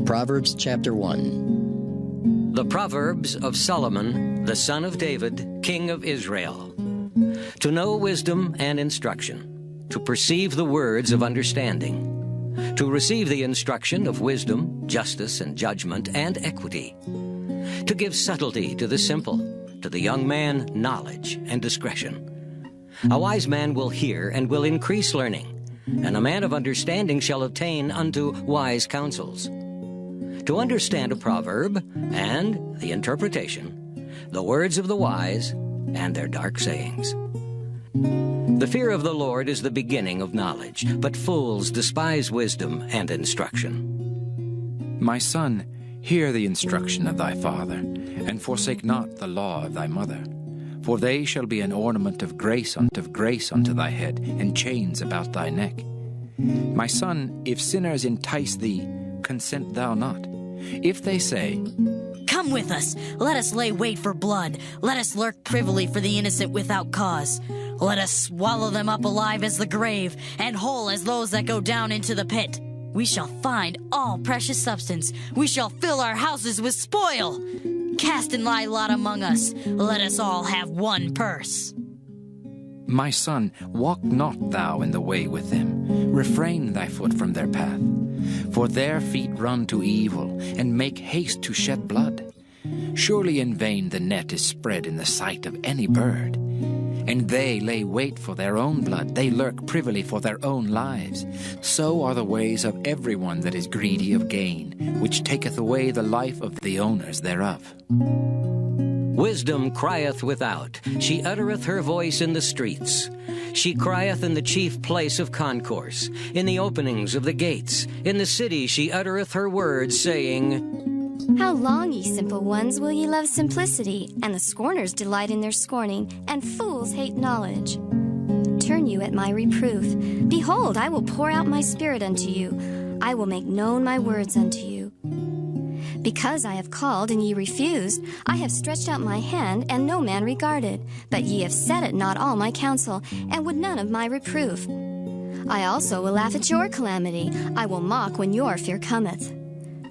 Proverbs chapter 1. The Proverbs of Solomon, the son of David, king of Israel. To know wisdom and instruction, to perceive the words of understanding, to receive the instruction of wisdom, justice, and judgment, and equity, to give subtlety to the simple, to the young man knowledge and discretion. A wise man will hear and will increase learning, and a man of understanding shall attain unto wise counsels. To understand a proverb and the interpretation, the words of the wise and their dark sayings. The fear of the Lord is the beginning of knowledge, but fools despise wisdom and instruction. My son, hear the instruction of thy father, and forsake not the law of thy mother. For they shall be an ornament of grace unto thy head, and chains about thy neck. My son, if sinners entice thee, consent thou not. If they say, Come with us, let us lay wait for blood, let us lurk privily for the innocent without cause. Let us swallow them up alive as the grave, and whole as those that go down into the pit. We shall find all precious substance, we shall fill our houses with spoil. Cast in thy lot among us, let us all have one purse. My son, walk not thou in the way with them, refrain thy foot from their path. For their feet run to evil, and make haste to shed blood. Surely in vain the net is spread in the sight of any bird. And they lay wait for their own blood, they lurk privily for their own lives. So are the ways of every one that is greedy of gain, which taketh away the life of the owners thereof. Wisdom crieth without, she uttereth her voice in the streets. She crieth in the chief place of concourse, in the openings of the gates. In the city she uttereth her words, saying, How long, ye simple ones, will ye love simplicity? And the scorners delight in their scorning, and fools hate knowledge. Turn you at my reproof. Behold, I will pour out my spirit unto you. I will make known my words unto you. Because I have called, and ye refused, I have stretched out my hand, and no man regarded. But ye have set at naught all my counsel, and would none of my reproof. I also will laugh at your calamity. I will mock when your fear cometh.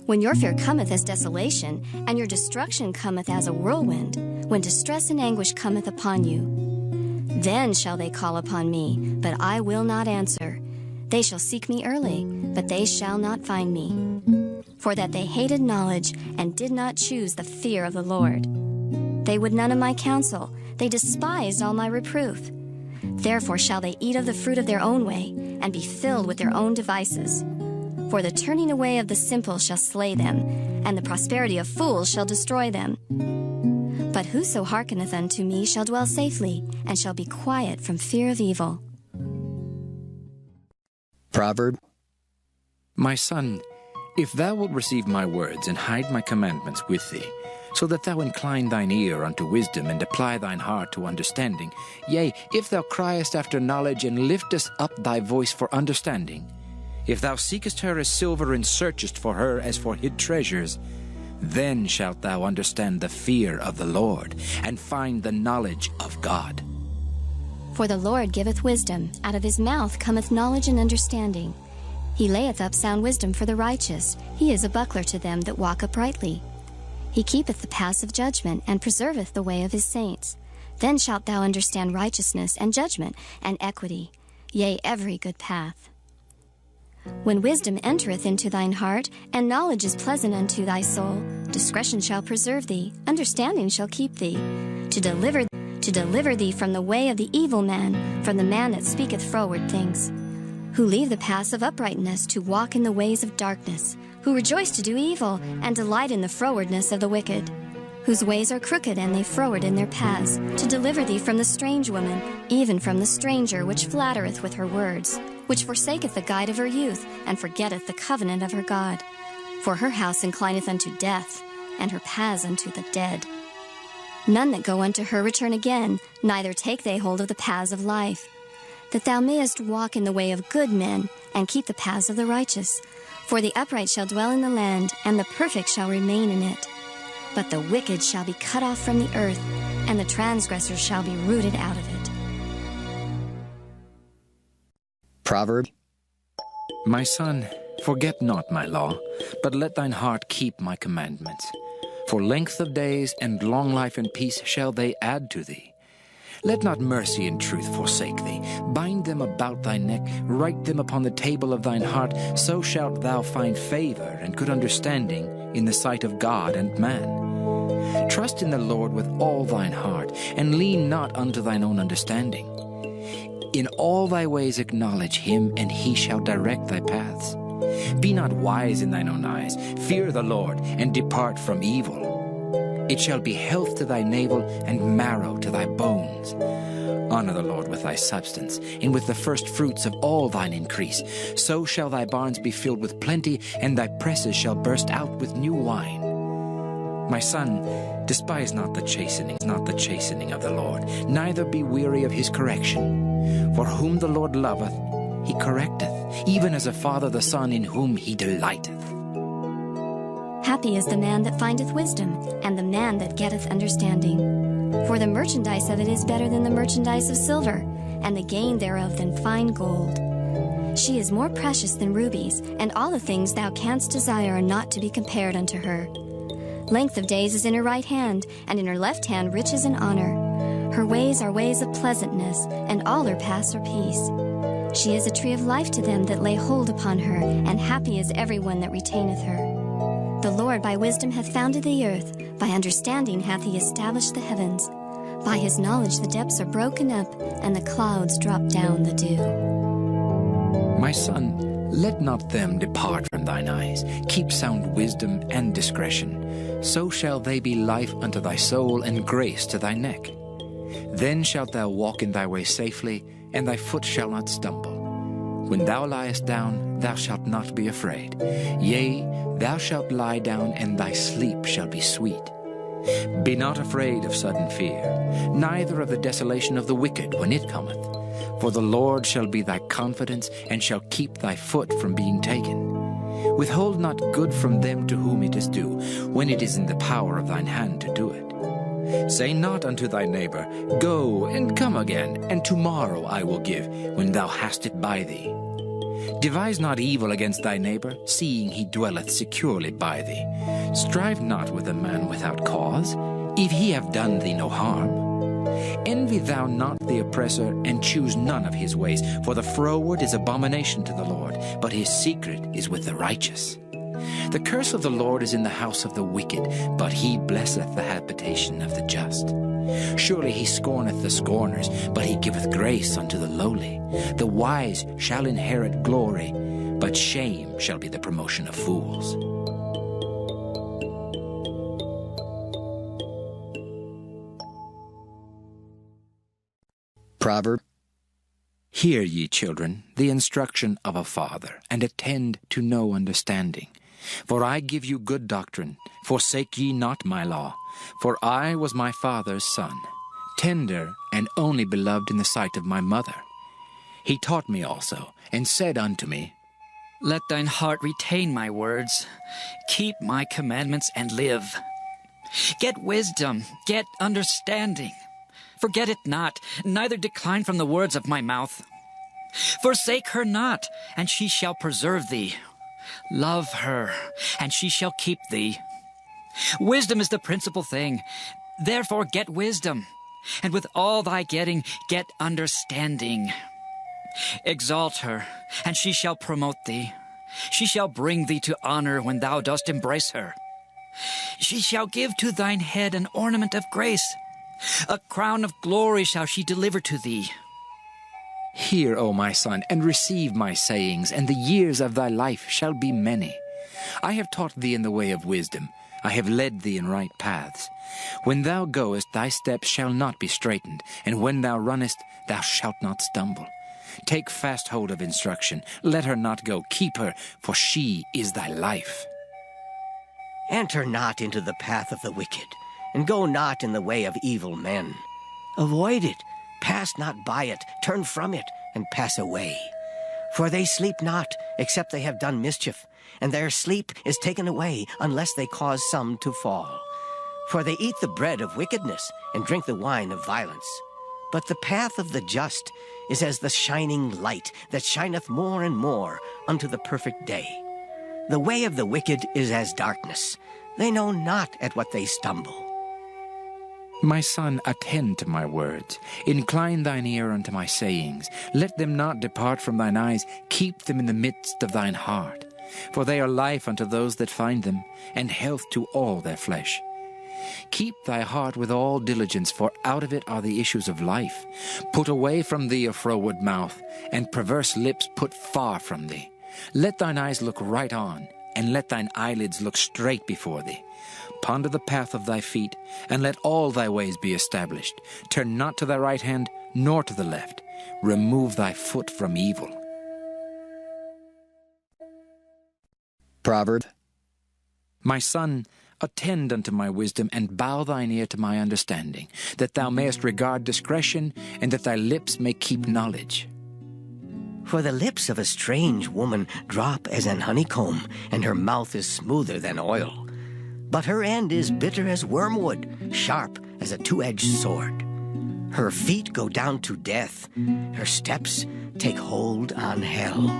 When your fear cometh as desolation, and your destruction cometh as a whirlwind, when distress and anguish cometh upon you. Then shall they call upon me, but I will not answer. They shall seek me early, but they shall not find me. For that they hated knowledge, and did not choose the fear of the Lord. They would none of my counsel, they despised all my reproof. Therefore shall they eat of the fruit of their own way, and be filled with their own devices. For the turning away of the simple shall slay them, and the prosperity of fools shall destroy them. But whoso hearkeneth unto me shall dwell safely, and shall be quiet from fear of evil. Proverb. My son, if thou wilt receive my words, and hide my commandments with thee, so that thou incline thine ear unto wisdom, and apply thine heart to understanding, yea, if thou criest after knowledge, and liftest up thy voice for understanding, if thou seekest her as silver, and searchest for her as for hid treasures, then shalt thou understand the fear of the Lord, and find the knowledge of God. For the Lord giveth wisdom, out of his mouth cometh knowledge and understanding. He layeth up sound wisdom for the righteous, he is a buckler to them that walk uprightly. He keepeth the paths of judgment, and preserveth the way of his saints. Then shalt thou understand righteousness, and judgment, and equity, yea, every good path. When wisdom entereth into thine heart, and knowledge is pleasant unto thy soul, discretion shall preserve thee, understanding shall keep thee, to deliver thee from the way of the evil man, from the man that speaketh froward things, who leave the paths of uprightness to walk in the ways of darkness, who rejoice to do evil, and delight in the frowardness of the wicked, whose ways are crooked, and they froward in their paths, to deliver thee from the strange woman, even from the stranger which flattereth with her words, which forsaketh the guide of her youth, and forgetteth the covenant of her God. For her house inclineth unto death, and her paths unto the dead. None that go unto her return again, neither take they hold of the paths of life. That thou mayest walk in the way of good men, and keep the paths of the righteous. For the upright shall dwell in the land, and the perfect shall remain in it. But the wicked shall be cut off from the earth, and the transgressors shall be rooted out of it. Proverb. My son, forget not my law, but let thine heart keep my commandments. For length of days and long life and peace shall they add to thee. Let not mercy and truth forsake thee. Bind them about thy neck, write them upon the table of thine heart, so shalt thou find favor and good understanding in the sight of God and man. Trust in the Lord with all thine heart, and lean not unto thine own understanding. In all thy ways acknowledge him, and he shall direct thy paths. Be not wise in thine own eyes. Fear the Lord, and depart from evil. It shall be health to thy navel, and marrow to thy bones. Honor the Lord with thy substance, and with the first fruits of all thine increase. So shall thy barns be filled with plenty, and thy presses shall burst out with new wine. My son, despise not the chastening of the Lord, neither be weary of his correction. For whom the Lord loveth, he correcteth, even as a father the son in whom he delighteth. Happy is the man that findeth wisdom, and the man that getteth understanding. For the merchandise of it is better than the merchandise of silver, and the gain thereof than fine gold. She is more precious than rubies, and all the things thou canst desire are not to be compared unto her. Length of days is in her right hand, and in her left hand riches and honor. Her ways are ways of pleasantness, and all her paths are peace. She is a tree of life to them that lay hold upon her, and happy is every one that retaineth her. The Lord by wisdom hath founded the earth, by understanding hath he established the heavens. By his knowledge the depths are broken up, and the clouds drop down the dew. My son, let not them depart from thine eyes. Keep sound wisdom and discretion. So shall they be life unto thy soul, and grace to thy neck. Then shalt thou walk in thy way safely, and thy foot shall not stumble. When thou liest down, thou shalt not be afraid. Yea, thou shalt lie down, and thy sleep shall be sweet. Be not afraid of sudden fear, neither of the desolation of the wicked when it cometh. For the Lord shall be thy confidence, and shall keep thy foot from being taken. Withhold not good from them to whom it is due, when it is in the power of thine hand to do it. Say not unto thy neighbor, Go and come again, and tomorrow I will give, when thou hast it by thee. Devise not evil against thy neighbor, seeing he dwelleth securely by thee. Strive not with a man without cause, if he have done thee no harm. Envy thou not the oppressor, and choose none of his ways, for the froward is abomination to the Lord, but his secret is with the righteous. The curse of the Lord is in the house of the wicked, but he blesseth the habitation of the just. Surely he scorneth the scorners, but he giveth grace unto the lowly. The wise shall inherit glory, but shame shall be the promotion of fools. Proverb. Hear, ye children, the instruction of a father, and attend to no understanding. For I give you good doctrine. Forsake ye not my law. For I was my father's son, tender and only beloved in the sight of my mother. He taught me also, and said unto me, Let thine heart retain my words. Keep my commandments and live. Get wisdom, get understanding. Forget it not, neither decline from the words of my mouth. Forsake her not, and she shall preserve thee. Love her, and she shall keep thee. Wisdom is the principal thing. Therefore get wisdom, and with all thy getting, get understanding. Exalt her, and she shall promote thee. She shall bring thee to honor when thou dost embrace her. She shall give to thine head an ornament of grace. A crown of glory shall she deliver to thee. Hear, O my son, and receive my sayings, and the years of thy life shall be many. I have taught thee in the way of wisdom. I have led thee in right paths. When thou goest, thy steps shall not be straitened, and when thou runnest, thou shalt not stumble. Take fast hold of instruction. Let her not go. Keep her, for she is thy life. Enter not into the path of the wicked, and go not in the way of evil men. Avoid it, pass not by it, turn from it, and pass away. For they sleep not, except they have done mischief, and their sleep is taken away, unless they cause some to fall. For they eat the bread of wickedness, and drink the wine of violence. But the path of the just is as the shining light that shineth more and more unto the perfect day. The way of the wicked is as darkness. They know not at what they stumble. My son, attend to my words. Incline thine ear unto my sayings. Let them not depart from thine eyes. Keep them in the midst of thine heart. For they are life unto those that find them, and health to all their flesh. Keep thy heart with all diligence, for out of it are the issues of life. Put away from thee a froward mouth, and perverse lips put far from thee. Let thine eyes look right on, and let thine eyelids look straight before thee. Ponder the path of thy feet, and let all thy ways be established. Turn not to thy right hand, nor to the left. Remove thy foot from evil. Proverb. My son, attend unto my wisdom, and bow thine ear to my understanding, that thou mayest regard discretion, and that thy lips may keep knowledge. For the lips of a strange woman drop as an honeycomb, and her mouth is smoother than oil. But her end is bitter as wormwood, sharp as a two-edged sword. Her feet go down to death, her steps take hold on hell.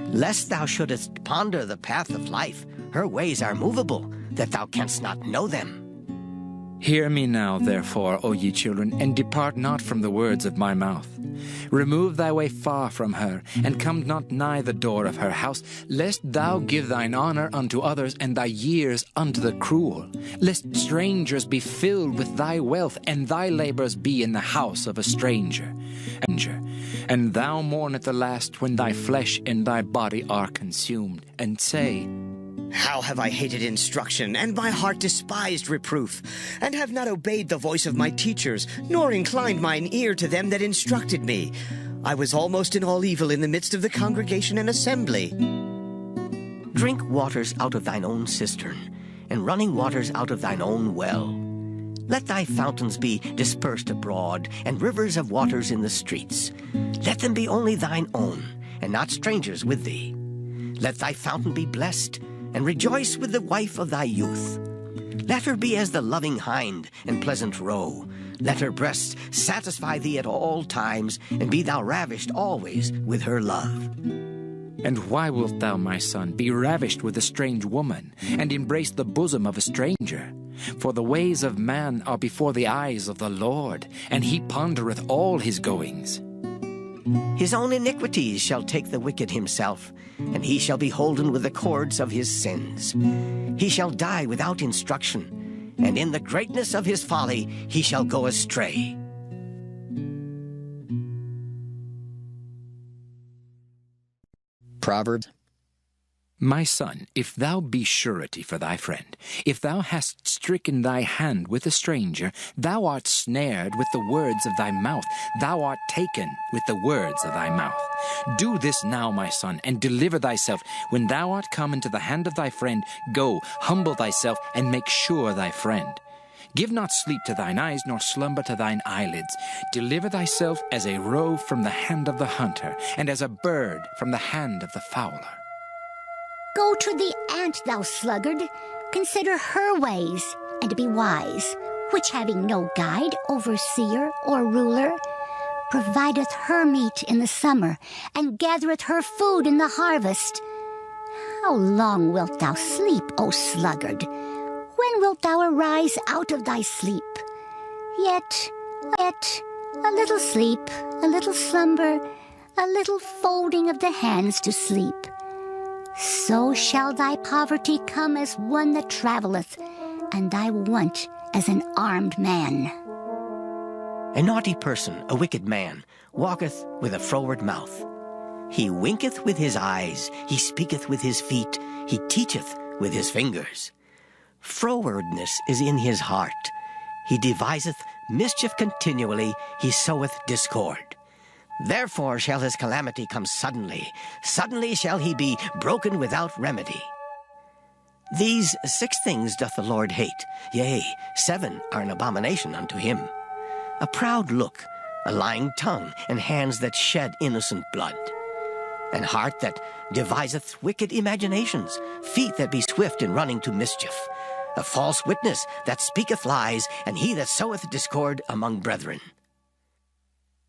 Lest thou shouldest ponder the path of life, her ways are movable, that thou canst not know them. Hear me now, therefore, O ye children, and depart not from the words of my mouth. Remove thy way far from her, and come not nigh the door of her house, lest thou give thine honor unto others, and thy years unto the cruel. Lest strangers be filled with thy wealth, and thy labors be in the house of a stranger. And thou mourn at the last, when thy flesh and thy body are consumed, and say, How have I hated instruction, and my heart despised reproof, and have not obeyed the voice of my teachers, nor inclined mine ear to them that instructed me. I was almost in all evil in the midst of the congregation and assembly. Drink waters out of thine own cistern, and running waters out of thine own well. Let thy fountains be dispersed abroad, and rivers of waters in the streets. Let them be only thine own, and not strangers with thee. Let thy fountain be blessed, and rejoice with the wife of thy youth. Let her be as the loving hind and pleasant roe. Let her breasts satisfy thee at all times, and be thou ravished always with her love. And why wilt thou, my son, be ravished with a strange woman, and embrace the bosom of a stranger? For the ways of man are before the eyes of the Lord, and he pondereth all his goings. His own iniquities shall take the wicked himself, and he shall be holden with the cords of his sins. He shall die without instruction, and in the greatness of his folly he shall go astray. Proverbs. My son, if thou be surety for thy friend, if thou hast stricken thy hand with a stranger, thou art snared with the words of thy mouth, thou art taken with the words of thy mouth. Do this now, my son, and deliver thyself. When thou art come into the hand of thy friend, go, humble thyself, and make sure thy friend. Give not sleep to thine eyes, nor slumber to thine eyelids. Deliver thyself as a roe from the hand of the hunter, and as a bird from the hand of the fowler. Go to the ant, thou sluggard, consider her ways, and be wise, which having no guide, overseer, or ruler, provideth her meat in the summer, and gathereth her food in the harvest. How long wilt thou sleep, O sluggard? When wilt thou arise out of thy sleep? Yet, a little sleep, a little slumber, a little folding of the hands to sleep. So shall thy poverty come as one that travelleth, and thy want as an armed man. A naughty person, a wicked man, walketh with a froward mouth. He winketh with his eyes, he speaketh with his feet, he teacheth with his fingers. Frowardness is in his heart. He deviseth mischief continually, he soweth discord. Therefore shall his calamity come suddenly. Suddenly shall he be broken without remedy. These 6 things doth the Lord hate, yea, 7 are an abomination unto him: a proud look, a lying tongue, and hands that shed innocent blood, an heart that deviseth wicked imaginations, feet that be swift in running to mischief, a false witness that speaketh lies, and he that soweth discord among brethren.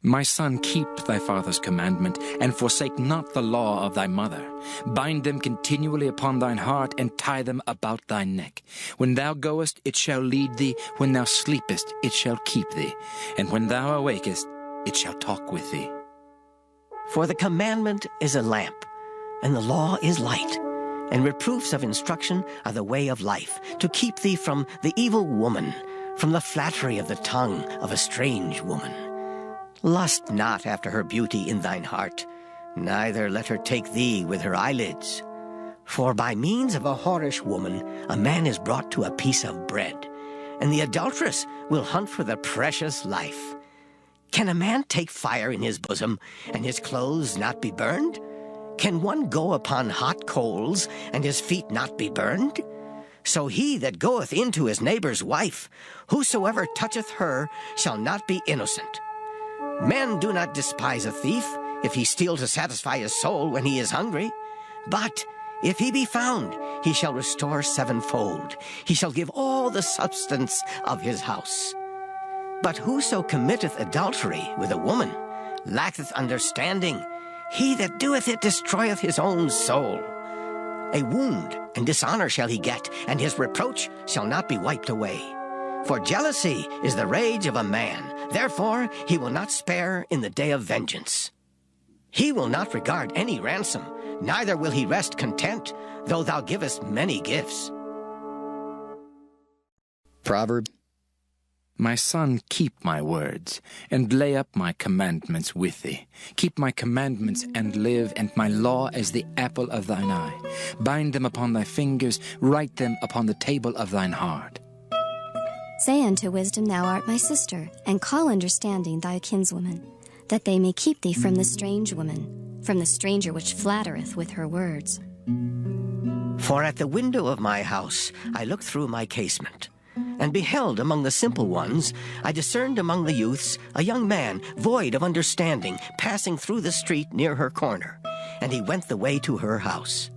My son, keep thy father's commandment, and forsake not the law of thy mother. Bind them continually upon thine heart, and tie them about thy neck. When thou goest, it shall lead thee. When thou sleepest, it shall keep thee. And when thou awakest, it shall talk with thee. For the commandment is a lamp, and the law is light, and reproofs of instruction are the way of life, to keep thee from the evil woman, from the flattery of the tongue of a strange woman. Lust not after her beauty in thine heart, neither let her take thee with her eyelids. For by means of a whorish woman a man is brought to a piece of bread, and the adulteress will hunt for the precious life. Can a man take fire in his bosom, and his clothes not be burned? Can one go upon hot coals, and his feet not be burned? So he that goeth into his neighbor's wife, whosoever toucheth her, shall not be innocent. Men do not despise a thief, if he steal to satisfy his soul when he is hungry. But if he be found, he shall restore sevenfold. He shall give all the substance of his house. But whoso committeth adultery with a woman lacketh understanding. He that doeth it destroyeth his own soul. A wound and dishonor shall he get, and his reproach shall not be wiped away. For jealousy is the rage of a man. Therefore he will not spare in the day of vengeance. He will not regard any ransom, neither will he rest content, though thou givest many gifts. Proverbs. My son, keep my words, and lay up my commandments with thee. Keep my commandments and live, and my law as the apple of thine eye. Bind them upon thy fingers, write them upon the table of thine heart. Say unto wisdom, Thou art my sister, and call understanding thy kinswoman, that they may keep thee from the strange woman, from the stranger which flattereth with her words. For at the window of my house I looked through my casement, and beheld among the simple ones, I discerned among the youths a young man void of understanding, passing through the street near her corner, and he went the way to her house.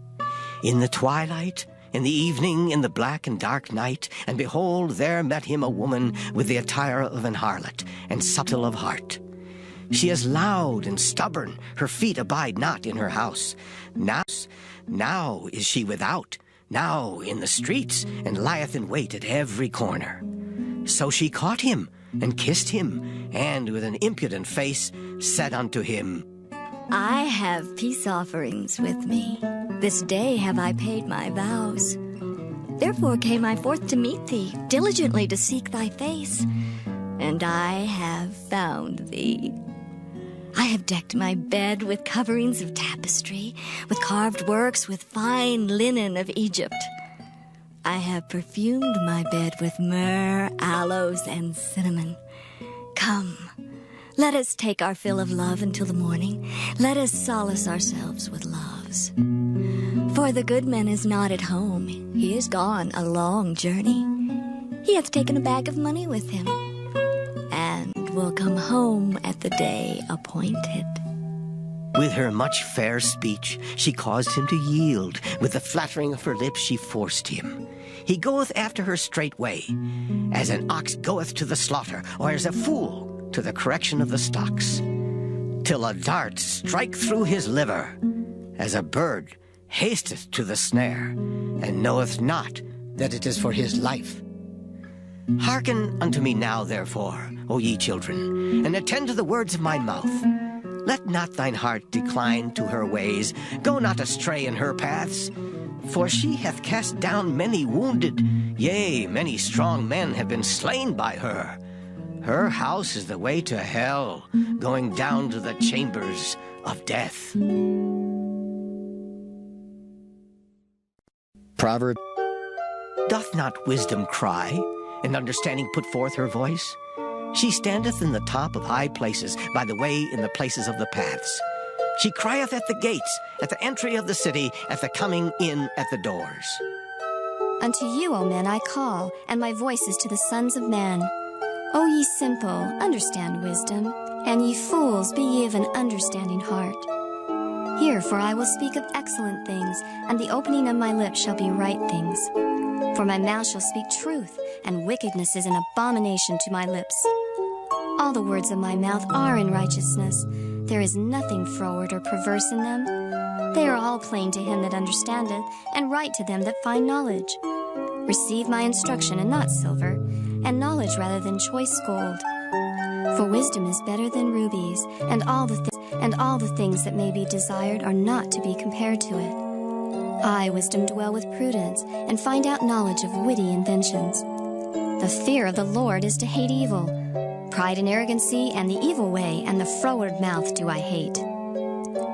In the twilight, in the evening, in the black and dark night, and behold, there met him a woman with the attire of an harlot, and subtle of heart. She is loud and stubborn, her feet abide not in her house. Now is she without, now in the streets, and lieth in wait at every corner. So she caught him, and kissed him, and with an impudent face said unto him, I have peace offerings with me. This day have I paid my vows. Therefore came I forth to meet thee, diligently to seek thy face. And I have found thee. I have decked my bed with coverings of tapestry, with carved works, with fine linen of Egypt. I have perfumed my bed with myrrh, aloes, and cinnamon. Come, let us take our fill of love until the morning. Let us solace ourselves with loves. For the good man is not at home. He is gone a long journey. He hath taken a bag of money with him, and will come home at the day appointed. With her much fair speech she caused him to yield. With the flattering of her lips she forced him. He goeth after her straightway, as an ox goeth to the slaughter, or as a fool to the correction of the stocks, till a dart strike through his liver, as a bird hasteth to the snare, and knoweth not that it is for his life. Hearken unto me now, therefore, O ye children, and attend to the words of my mouth. Let not thine heart decline to her ways, go not astray in her paths. For she hath cast down many wounded, yea, many strong men have been slain by her. Her house is the way to hell, going down to the chambers of death. Proverb. Doth not wisdom cry, and understanding put forth her voice? She standeth in the top of high places, by the way in the places of the paths. She crieth at the gates, at the entry of the city, at the coming in at the doors. Unto you, O men, I call, and my voice is to the sons of man. O ye simple, understand wisdom, and ye fools, be ye of an understanding heart. Hear, for I will speak of excellent things, and the opening of my lips shall be right things. For my mouth shall speak truth, and wickedness is an abomination to my lips. All the words of my mouth are in righteousness. There is nothing froward or perverse in them. They are all plain to him that understandeth, and right to them that find knowledge. Receive my instruction, and not silver, and knowledge rather than choice gold. For wisdom is better than rubies, and all the things that may be desired are not to be compared to it. I, wisdom, dwell with prudence, and find out knowledge of witty inventions. The fear of the Lord is to hate evil. Pride and arrogancy, and the evil way, and the froward mouth do I hate.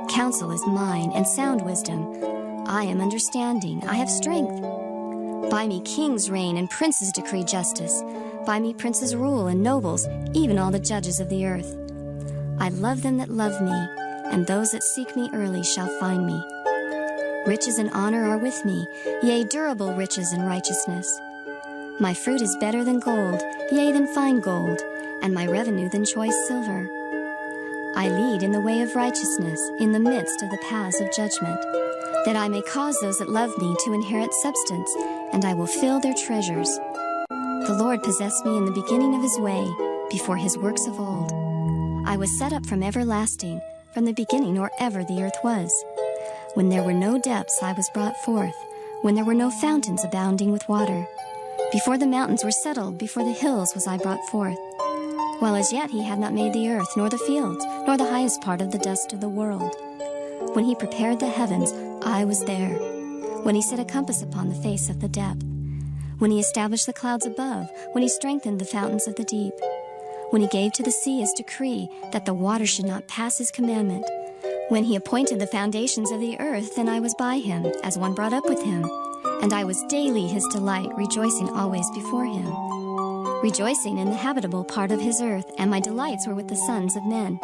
Counsel is mine, and sound wisdom. I am understanding, I have strength. By me kings reign, and princes decree justice. By me princes rule, and nobles, even all the judges of the earth. I love them that love me, and those that seek me early shall find me. Riches and honor are with me, yea, durable riches and righteousness. My fruit is better than gold, yea, than fine gold, and my revenue than choice silver. I lead in the way of righteousness, in the midst of the paths of judgment, that I may cause those that love me to inherit substance, and I will fill their treasures. The Lord possessed me in the beginning of his way, before his works of old. I was set up from everlasting, from the beginning or ever the earth was. When there were no depths, I was brought forth, when there were no fountains abounding with water. Before the mountains were settled, before the hills was I brought forth. While as yet he had not made the earth, nor the fields, nor the highest part of the dust of the world. When he prepared the heavens, I was there. When he set a compass upon the face of the depth. When he established the clouds above, when he strengthened the fountains of the deep. When he gave to the sea his decree, that the water should not pass his commandment. When he appointed the foundations of the earth, then I was by him, as one brought up with him. And I was daily his delight, rejoicing always before him. Rejoicing in the habitable part of his earth, and my delights were with the sons of men.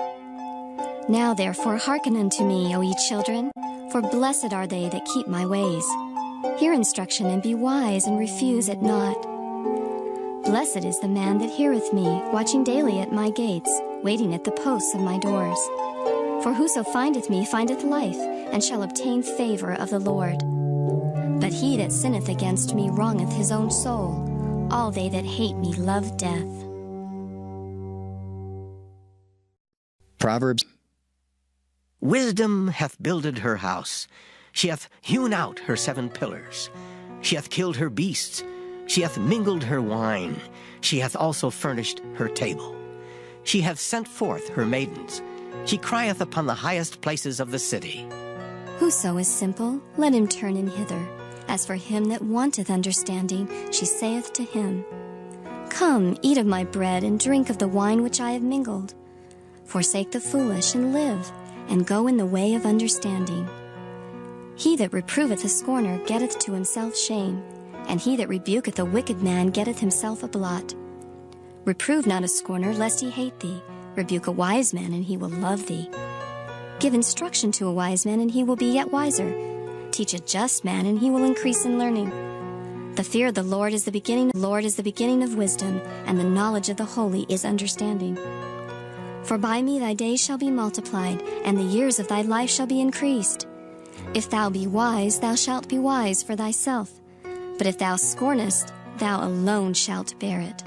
Now therefore hearken unto me, O ye children, for blessed are they that keep my ways. Hear instruction, and be wise, and refuse it not. Blessed is the man that heareth me, watching daily at my gates, waiting at the posts of my doors. For whoso findeth me findeth life, and shall obtain favor of the Lord. But he that sinneth against me wrongeth his own soul. All they that hate me love death. Proverbs. Wisdom hath builded her house. She hath hewn out her 7 pillars. She hath killed her beasts. She hath mingled her wine. She hath also furnished her table. She hath sent forth her maidens. She crieth upon the highest places of the city. Whoso is simple, let him turn in hither. As for him that wanteth understanding, she saith to him, Come, eat of my bread, and drink of the wine which I have mingled. Forsake the foolish, and live, and go in the way of understanding. He that reproveth a scorner getteth to himself shame, and he that rebuketh a wicked man getteth himself a blot. Reprove not a scorner, lest he hate thee. Rebuke a wise man, and he will love thee. Give instruction to a wise man, and he will be yet wiser. Teach a just man, and he will increase in learning. The fear of the Lord is the beginning of wisdom, and the knowledge of the holy is understanding. For by me thy days shall be multiplied, and the years of thy life shall be increased. If thou be wise, thou shalt be wise for thyself. But if thou scornest, thou alone shalt bear it.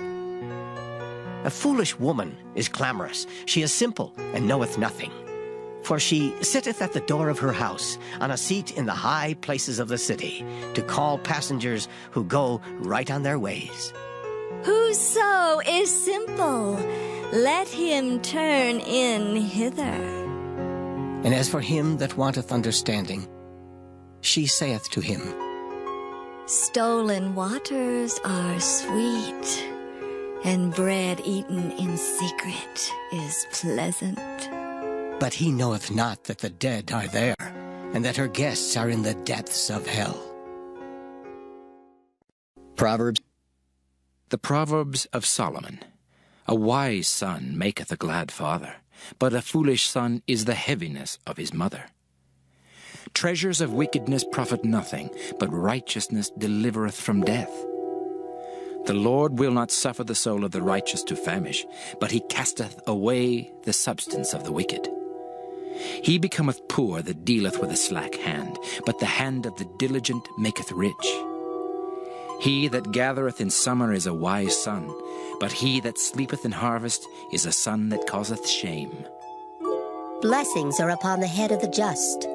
A foolish woman is clamorous. She is simple, and knoweth nothing. For she sitteth at the door of her house, on a seat in the high places of the city, to call passengers who go right on their ways. Whoso is simple, let him turn in hither. And as for him that wanteth understanding, she saith to him, Stolen waters are sweet, and bread eaten in secret is pleasant. But he knoweth not that the dead are there, and that her guests are in the depths of hell. Proverbs. The Proverbs of Solomon. A wise son maketh a glad father, but a foolish son is the heaviness of his mother. Treasures of wickedness profit nothing, but righteousness delivereth from death. The Lord will not suffer the soul of the righteous to famish, but he casteth away the substance of the wicked. He becometh poor that dealeth with a slack hand, but the hand of the diligent maketh rich. He that gathereth in summer is a wise son, but he that sleepeth in harvest is a son that causeth shame. Blessings are upon the head of the just,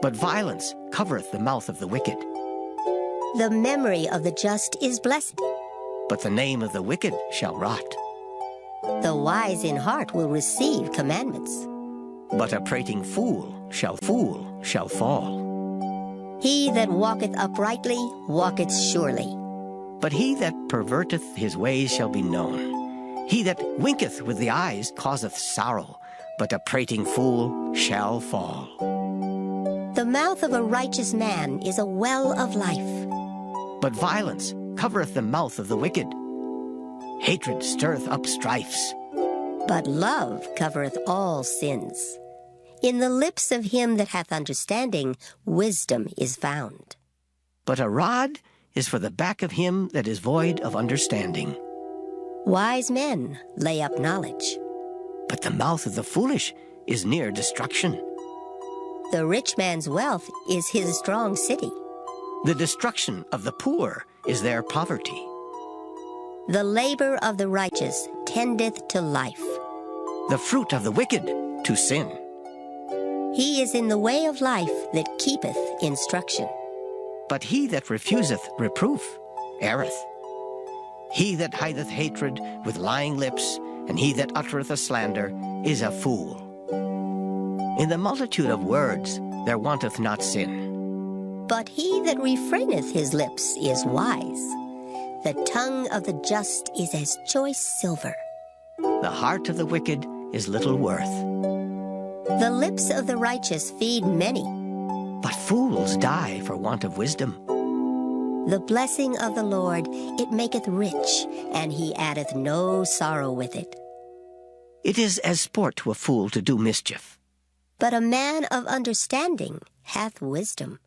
but violence covereth the mouth of the wicked. the memory of the just is blessed. But the name of the wicked shall rot. The wise in heart will receive commandments. But a prating fool shall fall. He that walketh uprightly walketh surely. But he that perverteth his ways shall be known. He that winketh with the eyes causeth sorrow, but a prating fool shall fall. The mouth of a righteous man is a well of life. But violence covereth the mouth of the wicked. Hatred stirreth up strifes. But love covereth all sins. In the lips of him that hath understanding, wisdom is found. But a rod is for the back of him that is void of understanding. Wise men lay up knowledge. But the mouth of the foolish is near destruction. The rich man's wealth is his strong city. The destruction of the poor is their poverty. The labor of the righteous tendeth to life. The fruit of the wicked to sin. He is in the way of life that keepeth instruction. But he that refuseth reproof erreth. He that hideth hatred with lying lips, and he that uttereth a slander, is a fool. In the multitude of words there wanteth not sin. But he that refraineth his lips is wise. The tongue of the just is as choice silver. The heart of the wicked is little worth. The lips of the righteous feed many. But fools die for want of wisdom. The blessing of the Lord, it maketh rich, and he addeth no sorrow with it. It is as sport to a fool to do mischief. But a man of understanding hath wisdom.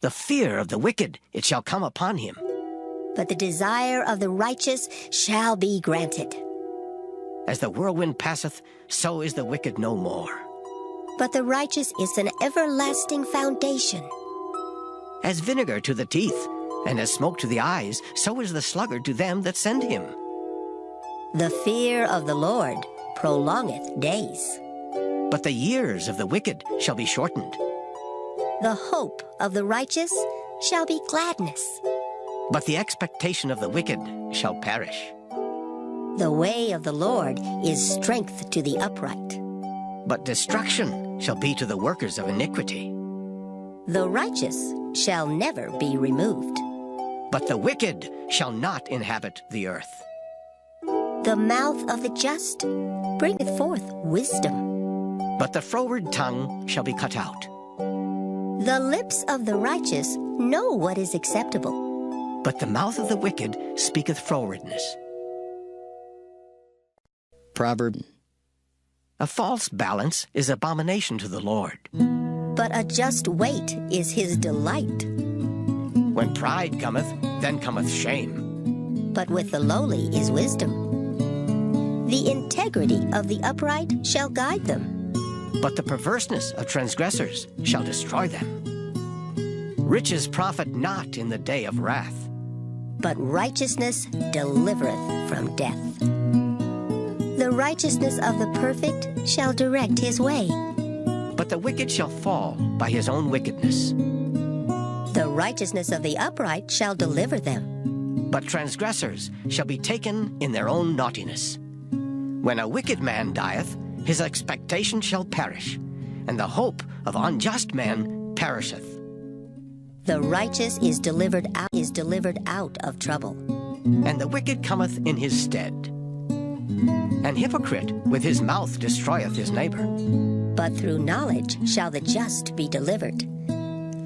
The fear of the wicked, it shall come upon him. But the desire of the righteous shall be granted. As the whirlwind passeth, so is the wicked no more. But the righteous is an everlasting foundation. As vinegar to the teeth, and as smoke to the eyes, so is the sluggard to them that send him. The fear of the Lord prolongeth days. But the years of the wicked shall be shortened. The hope of the righteous shall be gladness. But the expectation of the wicked shall perish. The way of the Lord is strength to the upright. But destruction shall be to the workers of iniquity. The righteous shall never be removed. But the wicked shall not inhabit the earth. The mouth of the just bringeth forth wisdom. But the froward tongue shall be cut out. The lips of the righteous know what is acceptable. But the mouth of the wicked speaketh frowardness. Proverb. A false balance is abomination to the Lord. But a just weight is his delight. When pride cometh, then cometh shame. But with the lowly is wisdom. The integrity of the upright shall guide them. But the perverseness of transgressors shall destroy them. Riches profit not in the day of wrath. But righteousness delivereth from death. The righteousness of the perfect shall direct his way. But the wicked shall fall by his own wickedness. The righteousness of the upright shall deliver them. But transgressors shall be taken in their own naughtiness. When a wicked man dieth, his expectation shall perish, and the hope of unjust men perisheth. The righteous is delivered out of trouble. And the wicked cometh in his stead. An hypocrite with his mouth destroyeth his neighbor. But through knowledge shall the just be delivered.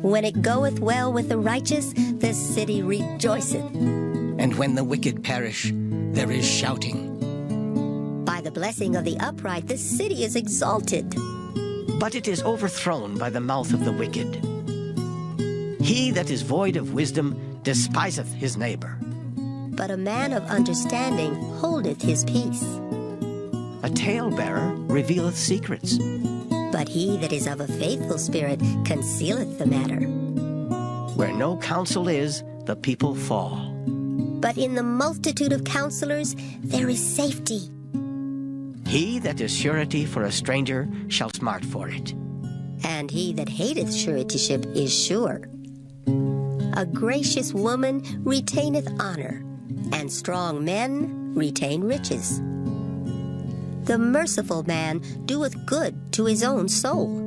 When it goeth well with the righteous, the city rejoiceth. And when the wicked perish, there is shouting. By the blessing of the upright, the city is exalted. But it is overthrown by the mouth of the wicked. He that is void of wisdom despiseth his neighbor. But a man of understanding holdeth his peace. A talebearer revealeth secrets. But he that is of a faithful spirit concealeth the matter. Where no counsel is, the people fall. But in the multitude of counselors there is safety. He that is surety for a stranger shall smart for it. And he that hateth suretyship is sure. A gracious woman retaineth honor, and strong men retain riches. The merciful man doeth good to his own soul.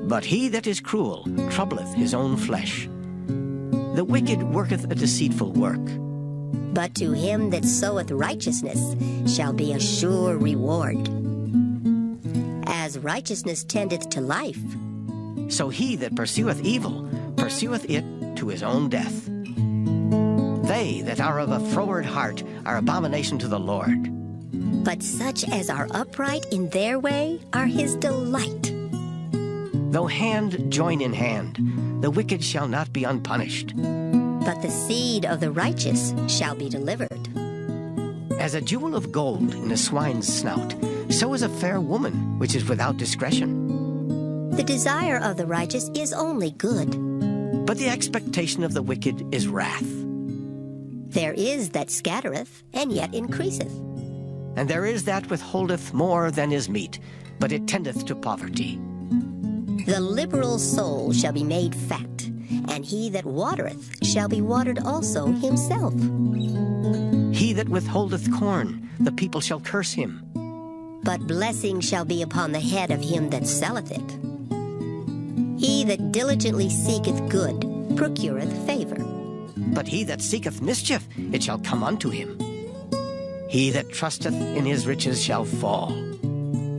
But he that is cruel troubleth his own flesh. The wicked worketh a deceitful work. But to him that soweth righteousness shall be a sure reward. As righteousness tendeth to life, so he that pursueth evil pursueth it to his own death. They that are of a froward heart are abomination to the Lord. But such as are upright in their way are his delight. Though hand join in hand, the wicked shall not be unpunished. But the seed of the righteous shall be delivered. As a jewel of gold in a swine's snout, so is a fair woman which is without discretion. The desire of the righteous is only good, but the expectation of the wicked is wrath. There is that scattereth, and yet increaseth. And there is that withholdeth more than is meet, but it tendeth to poverty. The liberal soul shall be made fat, and he that watereth shall be watered also himself. He that withholdeth corn, the people shall curse him. But blessing shall be upon the head of him that selleth it. He that diligently seeketh good procureth favor. But he that seeketh mischief, it shall come unto him. He that trusteth in his riches shall fall.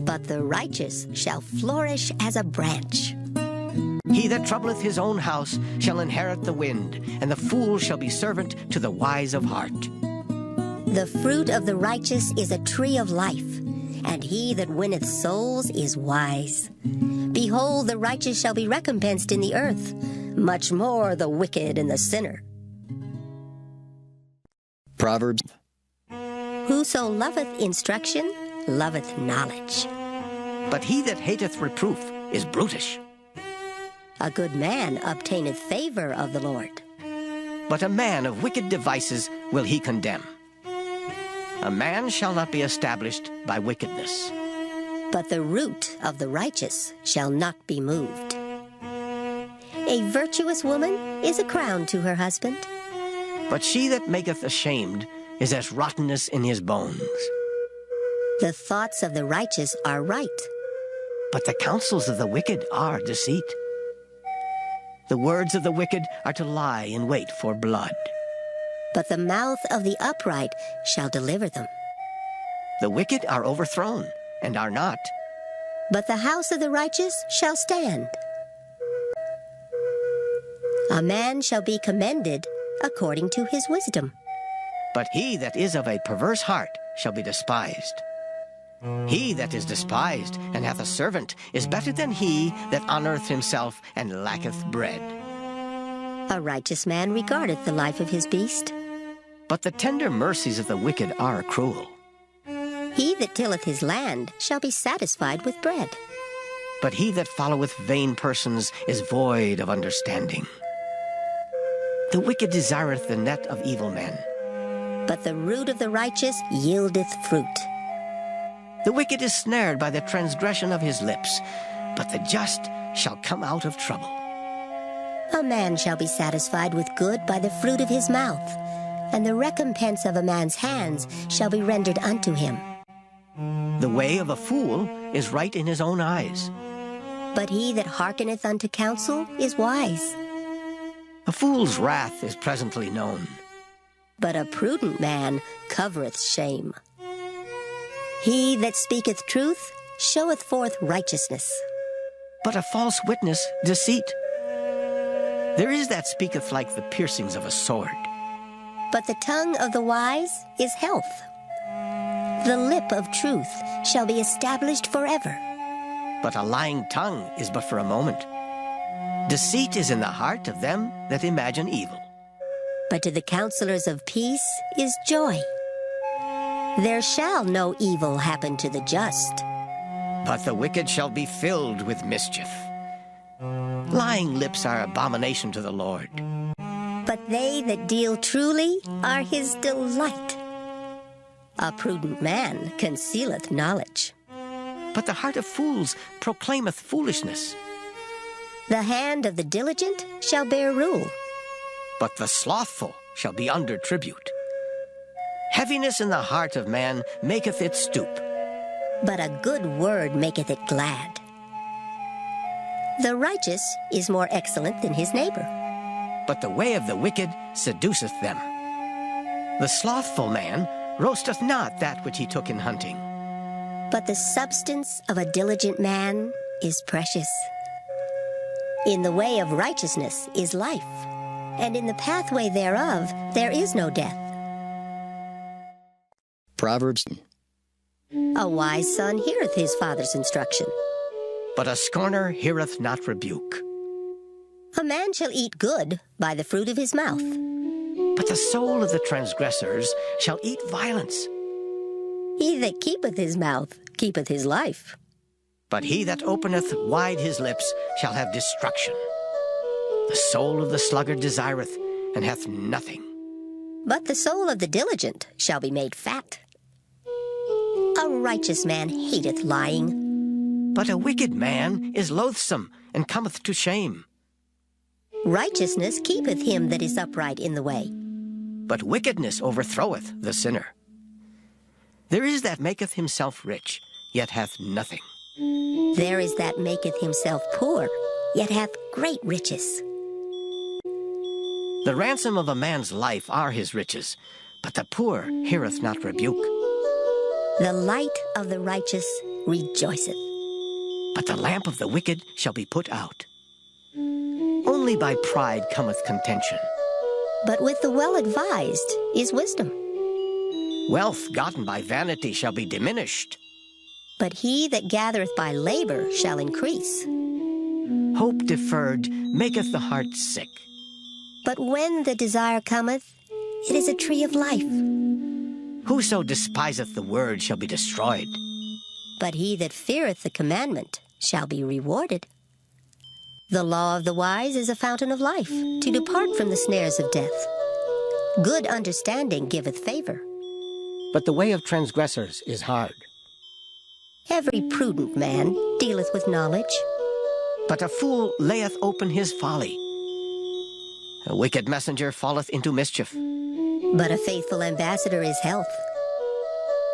But the righteous shall flourish as a branch. He that troubleth his own house shall inherit the wind, and the fool shall be servant to the wise of heart. The fruit of the righteous is a tree of life, and he that winneth souls is wise. Behold, the righteous shall be recompensed in the earth, much more the wicked and the sinner. Proverbs. Whoso loveth instruction loveth knowledge. But he that hateth reproof is brutish. A good man obtaineth favor of the Lord. But a man of wicked devices will he condemn. A man shall not be established by wickedness. But the root of the righteous shall not be moved. A virtuous woman is a crown to her husband. But she that maketh ashamed is as rottenness in his bones. The thoughts of the righteous are right. But the counsels of the wicked are deceit. The words of the wicked are to lie in wait for blood. But the mouth of the upright shall deliver them. The wicked are overthrown, and are not. But the house of the righteous shall stand. A man shall be commended according to his wisdom. But he that is of a perverse heart shall be despised. He that is despised and hath a servant is better than he that honoureth himself and lacketh bread. A righteous man regardeth the life of his beast. But the tender mercies of the wicked are cruel. He that tilleth his land shall be satisfied with bread. But he that followeth vain persons is void of understanding. The wicked desireth the net of evil men. But the root of the righteous yieldeth fruit. The wicked is snared by the transgression of his lips, but the just shall come out of trouble. A man shall be satisfied with good by the fruit of his mouth, and the recompense of a man's hands shall be rendered unto him. The way of a fool is right in his own eyes. But he that hearkeneth unto counsel is wise. A fool's wrath is presently known. But a prudent man covereth shame. He that speaketh truth showeth forth righteousness. But a false witness deceit. There is that speaketh like the piercings of a sword. But the tongue of the wise is health. The lip of truth shall be established forever. But a lying tongue is but for a moment. Deceit is in the heart of them that imagine evil. But to the counselors of peace is joy. There shall no evil happen to the just. But the wicked shall be filled with mischief. Lying lips are abomination to the Lord. But but they that deal truly are his delight. A prudent man concealeth knowledge, But the heart of fools proclaimeth foolishness. the hand of the diligent shall bear rule. But the slothful shall be under tribute. Heaviness in the heart of man maketh it stoop. But a good word maketh it glad. The righteous is more excellent than his neighbor, But the way of the wicked seduceth them. The slothful man roasteth not that which he took in hunting. but the substance of a diligent man is precious. In the way of righteousness is life, and in the pathway thereof there is no death. Proverbs. A wise son heareth his father's instruction. But a scorner heareth not rebuke. A man shall eat good by the fruit of his mouth. But the soul of the transgressors shall eat violence. He that keepeth his mouth keepeth his life. But he that openeth wide his lips shall have destruction. The soul of the sluggard desireth, and hath nothing. But the soul of the diligent shall be made fat. A righteous man hateth lying. But a wicked man is loathsome, and cometh to shame. Righteousness keepeth him that is upright in the way. But wickedness overthroweth the sinner. There is that maketh himself rich, yet hath nothing. There is that maketh himself poor, yet hath great riches. The ransom of a man's life are his riches, but the poor heareth not rebuke. The light of the righteous rejoiceth. But the lamp of the wicked shall be put out. Only by pride cometh contention. But with the well-advised is wisdom. Wealth gotten by vanity shall be diminished. But he that gathereth by labor shall increase. Hope deferred maketh the heart sick. But when the desire cometh, it is a tree of life. Whoso despiseth the word shall be destroyed. But he that feareth the commandment shall be rewarded. The law of the wise is a fountain of life, to depart from the snares of death. Good understanding giveth favor. But the way of transgressors is hard. Every prudent man dealeth with knowledge. But a fool layeth open his folly. A wicked messenger falleth into mischief. But a faithful ambassador is health.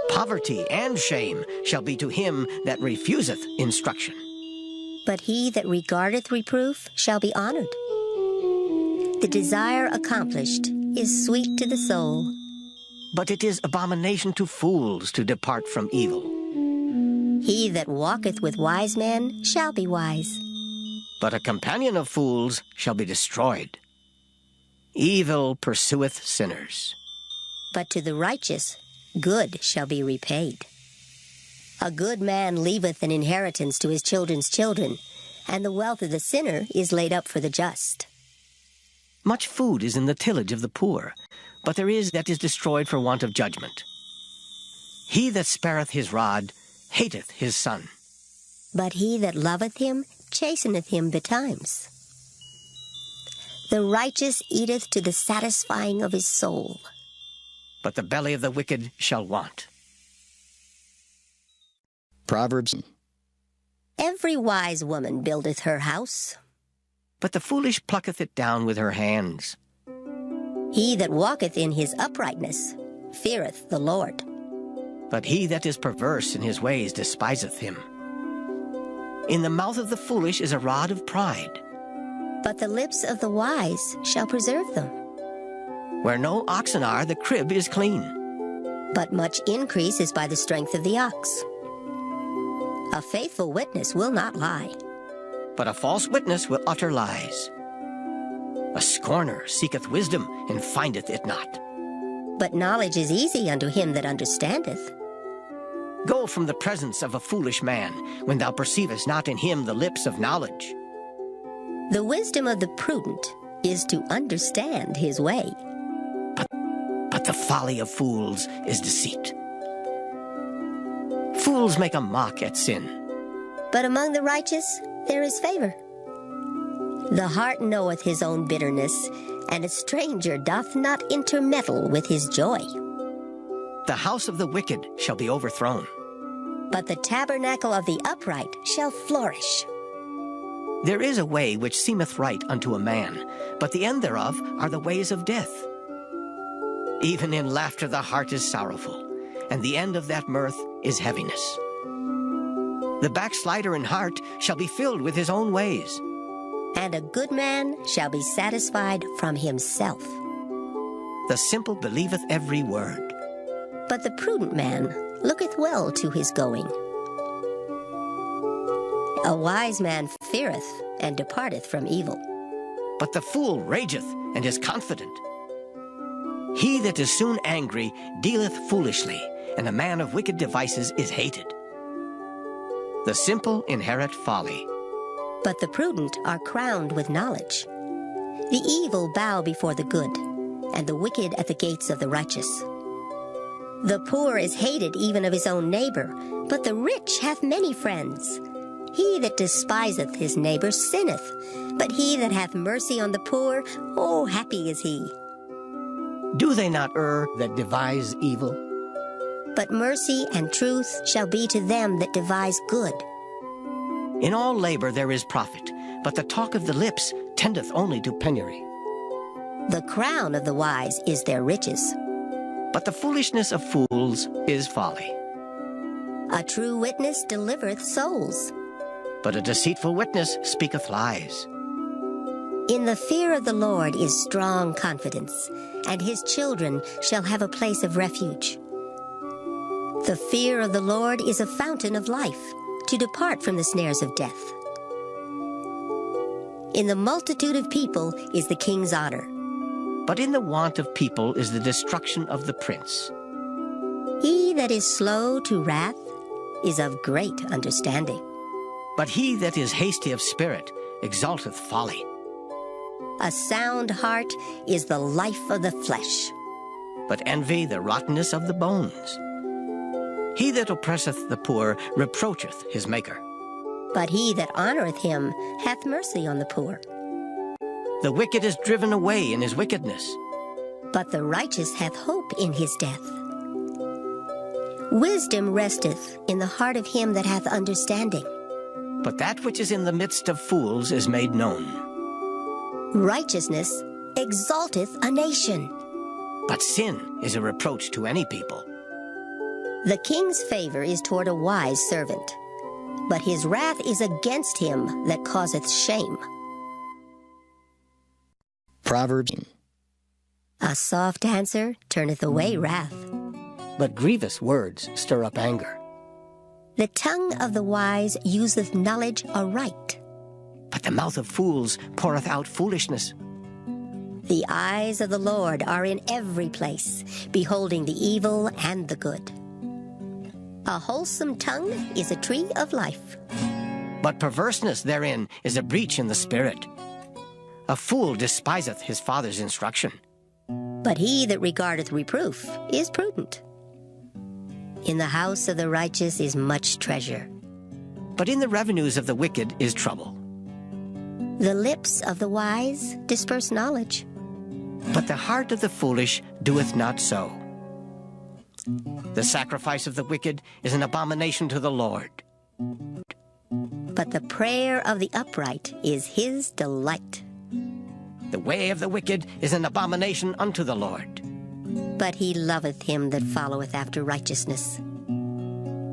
Poverty and shame shall be to him that refuseth instruction. But he that regardeth reproof shall be honored. The desire accomplished is sweet to the soul. But it is abomination to fools to depart from evil. He that walketh with wise men shall be wise. But a companion of fools shall be destroyed. Evil pursueth sinners. But to the righteous good shall be repaid. A good man leaveth an inheritance to his children's children, and the wealth of the sinner is laid up for the just. Much food is in the tillage of the poor, but there is that is destroyed for want of judgment. He that spareth his rod hateth his son. But he that loveth him chasteneth him betimes. The righteous eateth to the satisfying of his soul. But the belly of the wicked shall want. Proverbs. Every wise woman buildeth her house. But the foolish plucketh it down with her hands. He that walketh in his uprightness feareth the Lord. But he that is perverse in his ways despiseth him. In the mouth of the foolish is a rod of pride. But the lips of the wise shall preserve them. Where no oxen are, the crib is clean. But much increase is by the strength of the ox. A faithful witness will not lie. But a false witness will utter lies. A scorner seeketh wisdom, and findeth it not. But knowledge is easy unto him that understandeth. Go from the presence of a foolish man, when thou perceivest not in him the lips of knowledge. The wisdom of the prudent is to understand his way. But the folly of fools is deceit. Fools make a mock at sin. But among the righteous there is favor. The heart knoweth his own bitterness, and a stranger doth not intermeddle with his joy. The house of the wicked shall be overthrown, But the tabernacle of the upright shall flourish. There is a way which seemeth right unto a man, but the end thereof are the ways of death. Even in laughter the heart is sorrowful, and the end of that mirth is heaviness. The backslider in heart shall be filled with his own ways, And a good man shall be satisfied from himself. the simple believeth every word. But the prudent man looketh well to his going. A wise man feareth and departeth from evil. But the fool rageth and is confident. He that is soon angry dealeth foolishly, and a man of wicked devices is hated. The simple inherit folly, But the prudent are crowned with knowledge. The evil bow before the good, and the wicked at the gates of the righteous. The poor is hated even of his own neighbor, but the rich hath many friends. He that despiseth his neighbor sinneth, but he that hath mercy on the poor, oh, happy is he. Do they not err that devise evil? But mercy and truth shall be to them that devise good. In all labor there is profit, but the talk of the lips tendeth only to penury. The crown of the wise is their riches. But the foolishness of fools is folly. A true witness delivereth souls. But a deceitful witness speaketh lies. In the fear of the Lord is strong confidence, and his children shall have a place of refuge. The fear of the Lord is a fountain of life, to depart from the snares of death. In the multitude of people is the king's honor. But in the want of people is the destruction of the prince. He that is slow to wrath is of great understanding. But he that is hasty of spirit exalteth folly. A sound heart is the life of the flesh. But envy the rottenness of the bones. He that oppresseth the poor reproacheth his maker. But he that honoreth him hath mercy on the poor. The wicked is driven away in his wickedness. But the righteous hath hope in his death. Wisdom resteth in the heart of him that hath understanding. But that which is in the midst of fools is made known. Righteousness exalteth a nation. But sin is a reproach to any people. The king's favor is toward a wise servant, but his wrath is against him that causeth shame. Proverbs. A soft answer turneth away wrath. But grievous words stir up anger. The tongue of the wise useth knowledge aright. But the mouth of fools poureth out foolishness. The eyes of the Lord are in every place, beholding the evil and the good. A wholesome tongue is a tree of life. But perverseness therein is a breach in the spirit. A fool despiseth his father's instruction. But he that regardeth reproof is prudent. In the house of the righteous is much treasure. But in the revenues of the wicked is trouble. The lips of the wise disperse knowledge. But the heart of the foolish doeth not so. The sacrifice of the wicked is an abomination to the Lord. But the prayer of the upright is his delight. The way of the wicked is an abomination unto the Lord. But he loveth him that followeth after righteousness.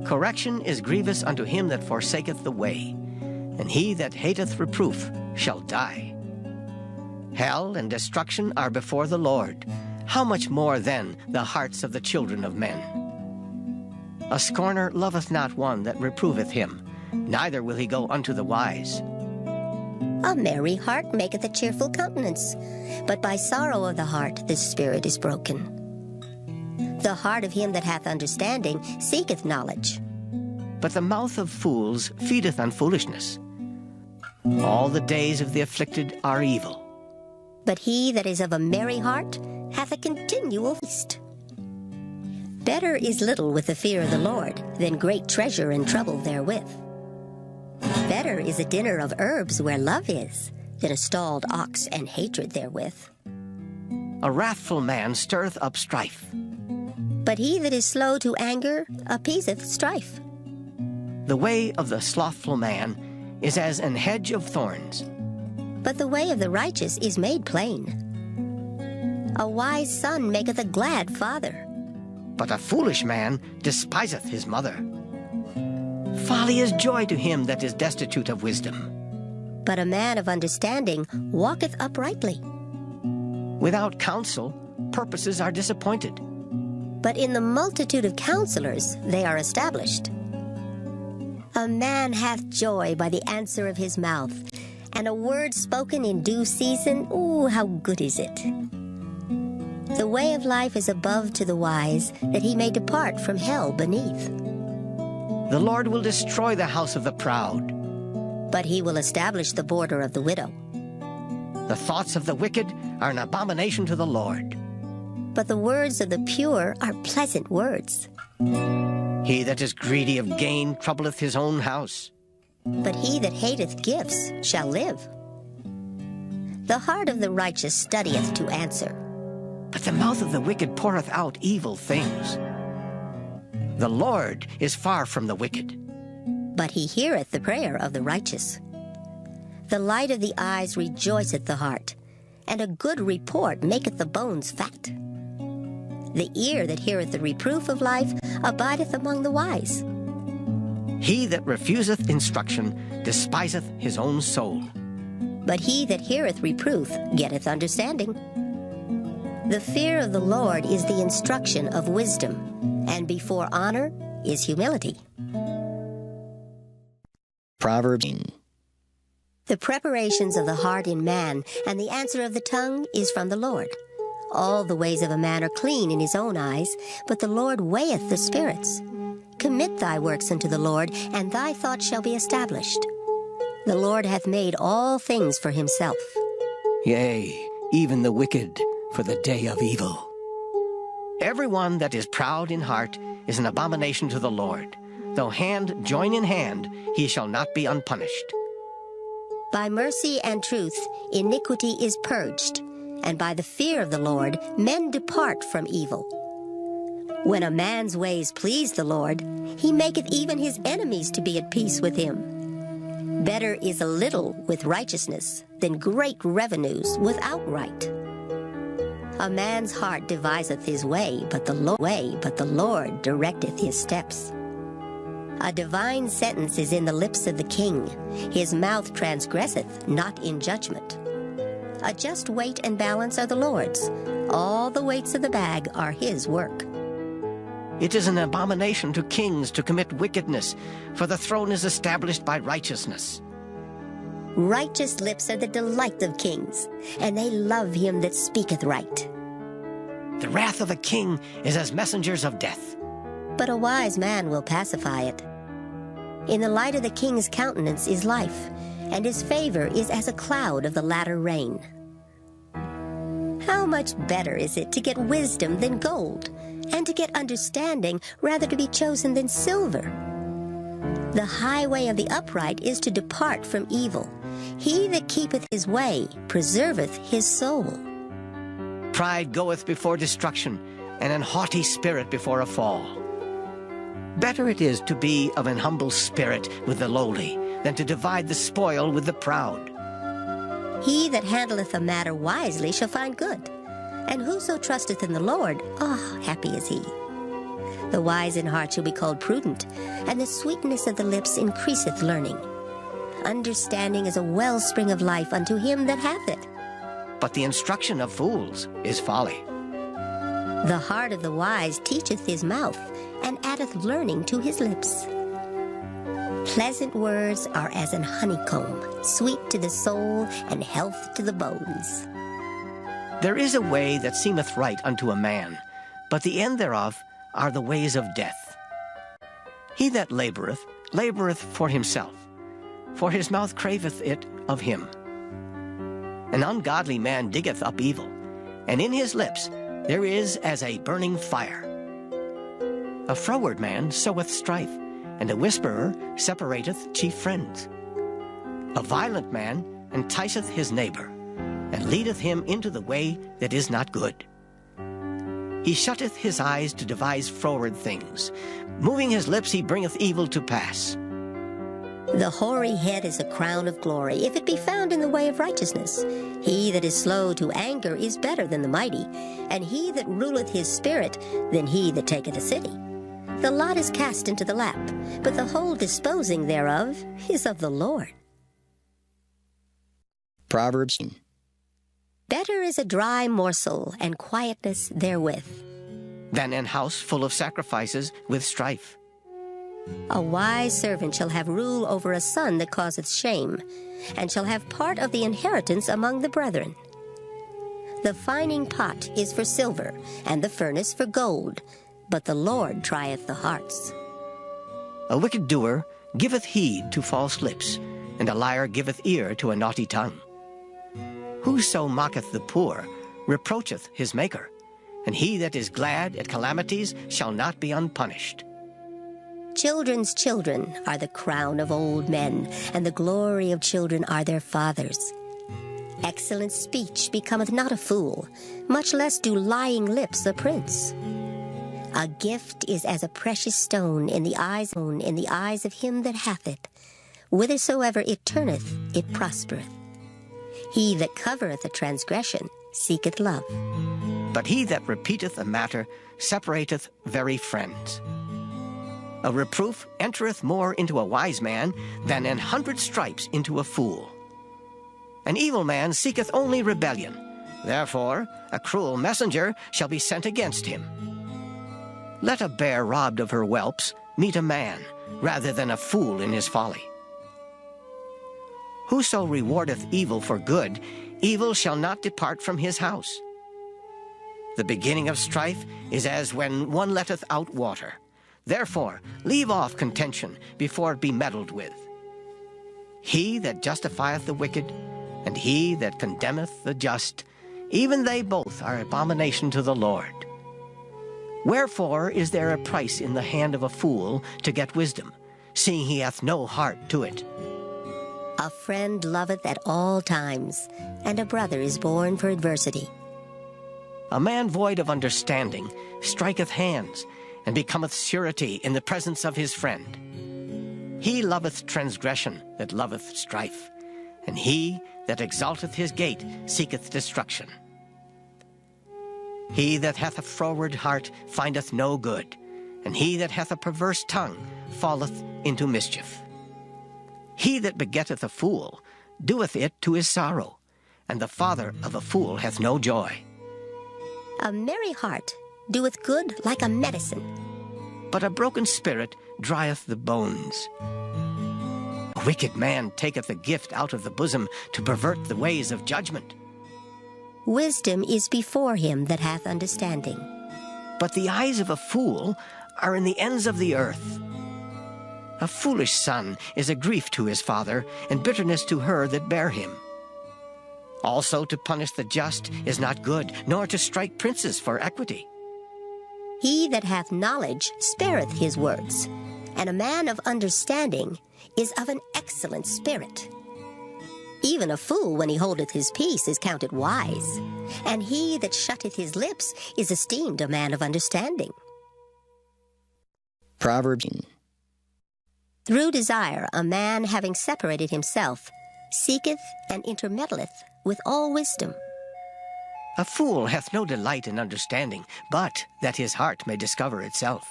Correction is grievous unto him that forsaketh the way, and he that hateth reproof shall die. Hell and destruction are before the Lord. How much more then the hearts of the children of men? A scorner loveth not one that reproveth him, neither will he go unto the wise. A merry heart maketh a cheerful countenance, but by sorrow of the heart the spirit is broken. The heart of him that hath understanding seeketh knowledge. But the mouth of fools feedeth on foolishness. All the days of the afflicted are evil. But he that is of a merry heart hath a continual feast. Better is little with the fear of the Lord than great treasure and trouble therewith. Better is a dinner of herbs where love is than a stalled ox and hatred therewith. A wrathful man stirreth up strife, But he that is slow to anger appeaseth strife. the way of the slothful man is as an hedge of thorns, But the way of the righteous is made plain. A wise son maketh a glad father. but a foolish man despiseth his mother. Folly is joy to him that is destitute of wisdom. But a man of understanding walketh uprightly. Without counsel, purposes are disappointed. But in the multitude of counselors they are established. A man hath joy by the answer of his mouth, and a word spoken in due season, ooh, how good is it! The way of life is above to the wise, that he may depart from hell beneath. The Lord will destroy the house of the proud. But he will establish the border of the widow. The thoughts of the wicked are an abomination to the Lord. But the words of the pure are pleasant words. He that is greedy of gain troubleth his own house. But he that hateth gifts shall live. The heart of the righteous studieth to answer, But the mouth of the wicked poureth out evil things. The Lord is far from the wicked, but he heareth the prayer of the righteous. The light of the eyes rejoiceth the heart, and a good report maketh the bones fat. The ear that heareth the reproof of life abideth among the wise. he that refuseth instruction despiseth his own soul. But he that heareth reproof getteth understanding. The fear of the Lord is the instruction of wisdom, and before honor is humility. Proverbs. The preparations of the heart in man, and the answer of the tongue is from the Lord. All the ways of a man are clean in his own eyes, but the Lord weigheth the spirits. Commit thy works unto the Lord, and thy thoughts shall be established. The Lord hath made all things for himself. Yea, even the wicked for the day of evil. Everyone that is proud in heart is an abomination to the Lord. Though hand join in hand, he shall not be unpunished. By mercy and truth iniquity is purged, and by the fear of the Lord men depart from evil. When a man's ways please the Lord, he maketh even his enemies to be at peace with him. Better is a little with righteousness than great revenues without right. A man's heart deviseth his way, but the Lord directeth his steps. A divine sentence is in the lips of the king. His mouth transgresseth not in judgment. A just weight and balance are the Lord's. All the weights of the bag are his work. It is an abomination to kings to commit wickedness, for the throne is established by righteousness. Righteous lips are the delight of kings, and they love him that speaketh right. The wrath of a king is as messengers of death, but a wise man will pacify it. In the light of the king's countenance is life, and his favor is as a cloud of the latter rain. How much better is it to get wisdom than gold, and to get understanding rather to be chosen than silver? The highway of the upright is to depart from evil. He that keepeth his way preserveth his soul. Pride goeth before destruction, and an haughty spirit before a fall. Better it is to be of an humble spirit with the lowly, than to divide the spoil with the proud. He that handleth a matter wisely shall find good, and whoso trusteth in the Lord, happy is he. The wise in heart shall be called prudent, and the sweetness of the lips increaseth learning. Understanding is a wellspring of life unto him that hath it. But the instruction of fools is folly. The heart of the wise teacheth his mouth, and addeth learning to his lips. Pleasant words are as an honeycomb, sweet to the soul, and health to the bones. There is a way that seemeth right unto a man, but the end thereof are the ways of death. He that laboureth, laboureth for himself, for his mouth craveth it of him. An ungodly man diggeth up evil, and in his lips there is as a burning fire. A froward man soweth strife, and a whisperer separateth chief friends. A violent man enticeth his neighbor, and leadeth him into the way that is not good. He shutteth his eyes to devise froward things. Moving his lips, he bringeth evil to pass. The hoary head is a crown of glory, if it be found in the way of righteousness. He that is slow to anger is better than the mighty, and he that ruleth his spirit than he that taketh a city. The lot is cast into the lap, but the whole disposing thereof is of the Lord. Proverbs. Better is a dry morsel, and quietness therewith, than an house full of sacrifices with strife. A wise servant shall have rule over a son that causeth shame, and shall have part of the inheritance among the brethren. The fining pot is for silver, and the furnace for gold, but the Lord trieth the hearts. A wicked doer giveth heed to false lips, and a liar giveth ear to a naughty tongue. Whoso mocketh the poor reproacheth his Maker, and he that is glad at calamities shall not be unpunished. Children's children are the crown of old men, and the glory of children are their fathers. Excellent speech becometh not a fool, much less do lying lips a prince. A gift is as a precious stone in the eyes of him that hath it. Whithersoever it turneth, it prospereth. He that covereth a transgression seeketh love, but he that repeateth a matter separateth very friends. A reproof entereth more into a wise man than 100 stripes into a fool. An evil man seeketh only rebellion. Therefore a cruel messenger shall be sent against him. Let a bear robbed of her whelps meet a man, rather than a fool in his folly. Whoso rewardeth evil for good, evil shall not depart from his house. The beginning of strife is as when one letteth out water. Therefore leave off contention before it be meddled with. He that justifieth the wicked, and he that condemneth the just, even they both are abomination to the Lord. Wherefore is there a price in the hand of a fool to get wisdom, seeing he hath no heart to it? A friend loveth at all times, and a brother is born for adversity. A man void of understanding striketh hands, and becometh surety in the presence of his friend. He loveth transgression that loveth strife, and he that exalteth his gate seeketh destruction. He that hath a froward heart findeth no good, and he that hath a perverse tongue falleth into mischief. He that begetteth a fool doeth it to his sorrow, and the father of a fool hath no joy. A merry heart doeth good like a medicine, but a broken spirit drieth the bones. A wicked man taketh a gift out of the bosom to pervert the ways of judgment. Wisdom is before him that hath understanding, but the eyes of a fool are in the ends of the earth. A foolish son is a grief to his father, and bitterness to her that bare him. Also to punish the just is not good, nor to strike princes for equity. He that hath knowledge spareth his words, and a man of understanding is of an excellent spirit. Even a fool, when he holdeth his peace, is counted wise, and he that shutteth his lips is esteemed a man of understanding. Proverbs. Through desire a man, having separated himself, seeketh and intermeddleth with all wisdom. A fool hath no delight in understanding, but that his heart may discover itself.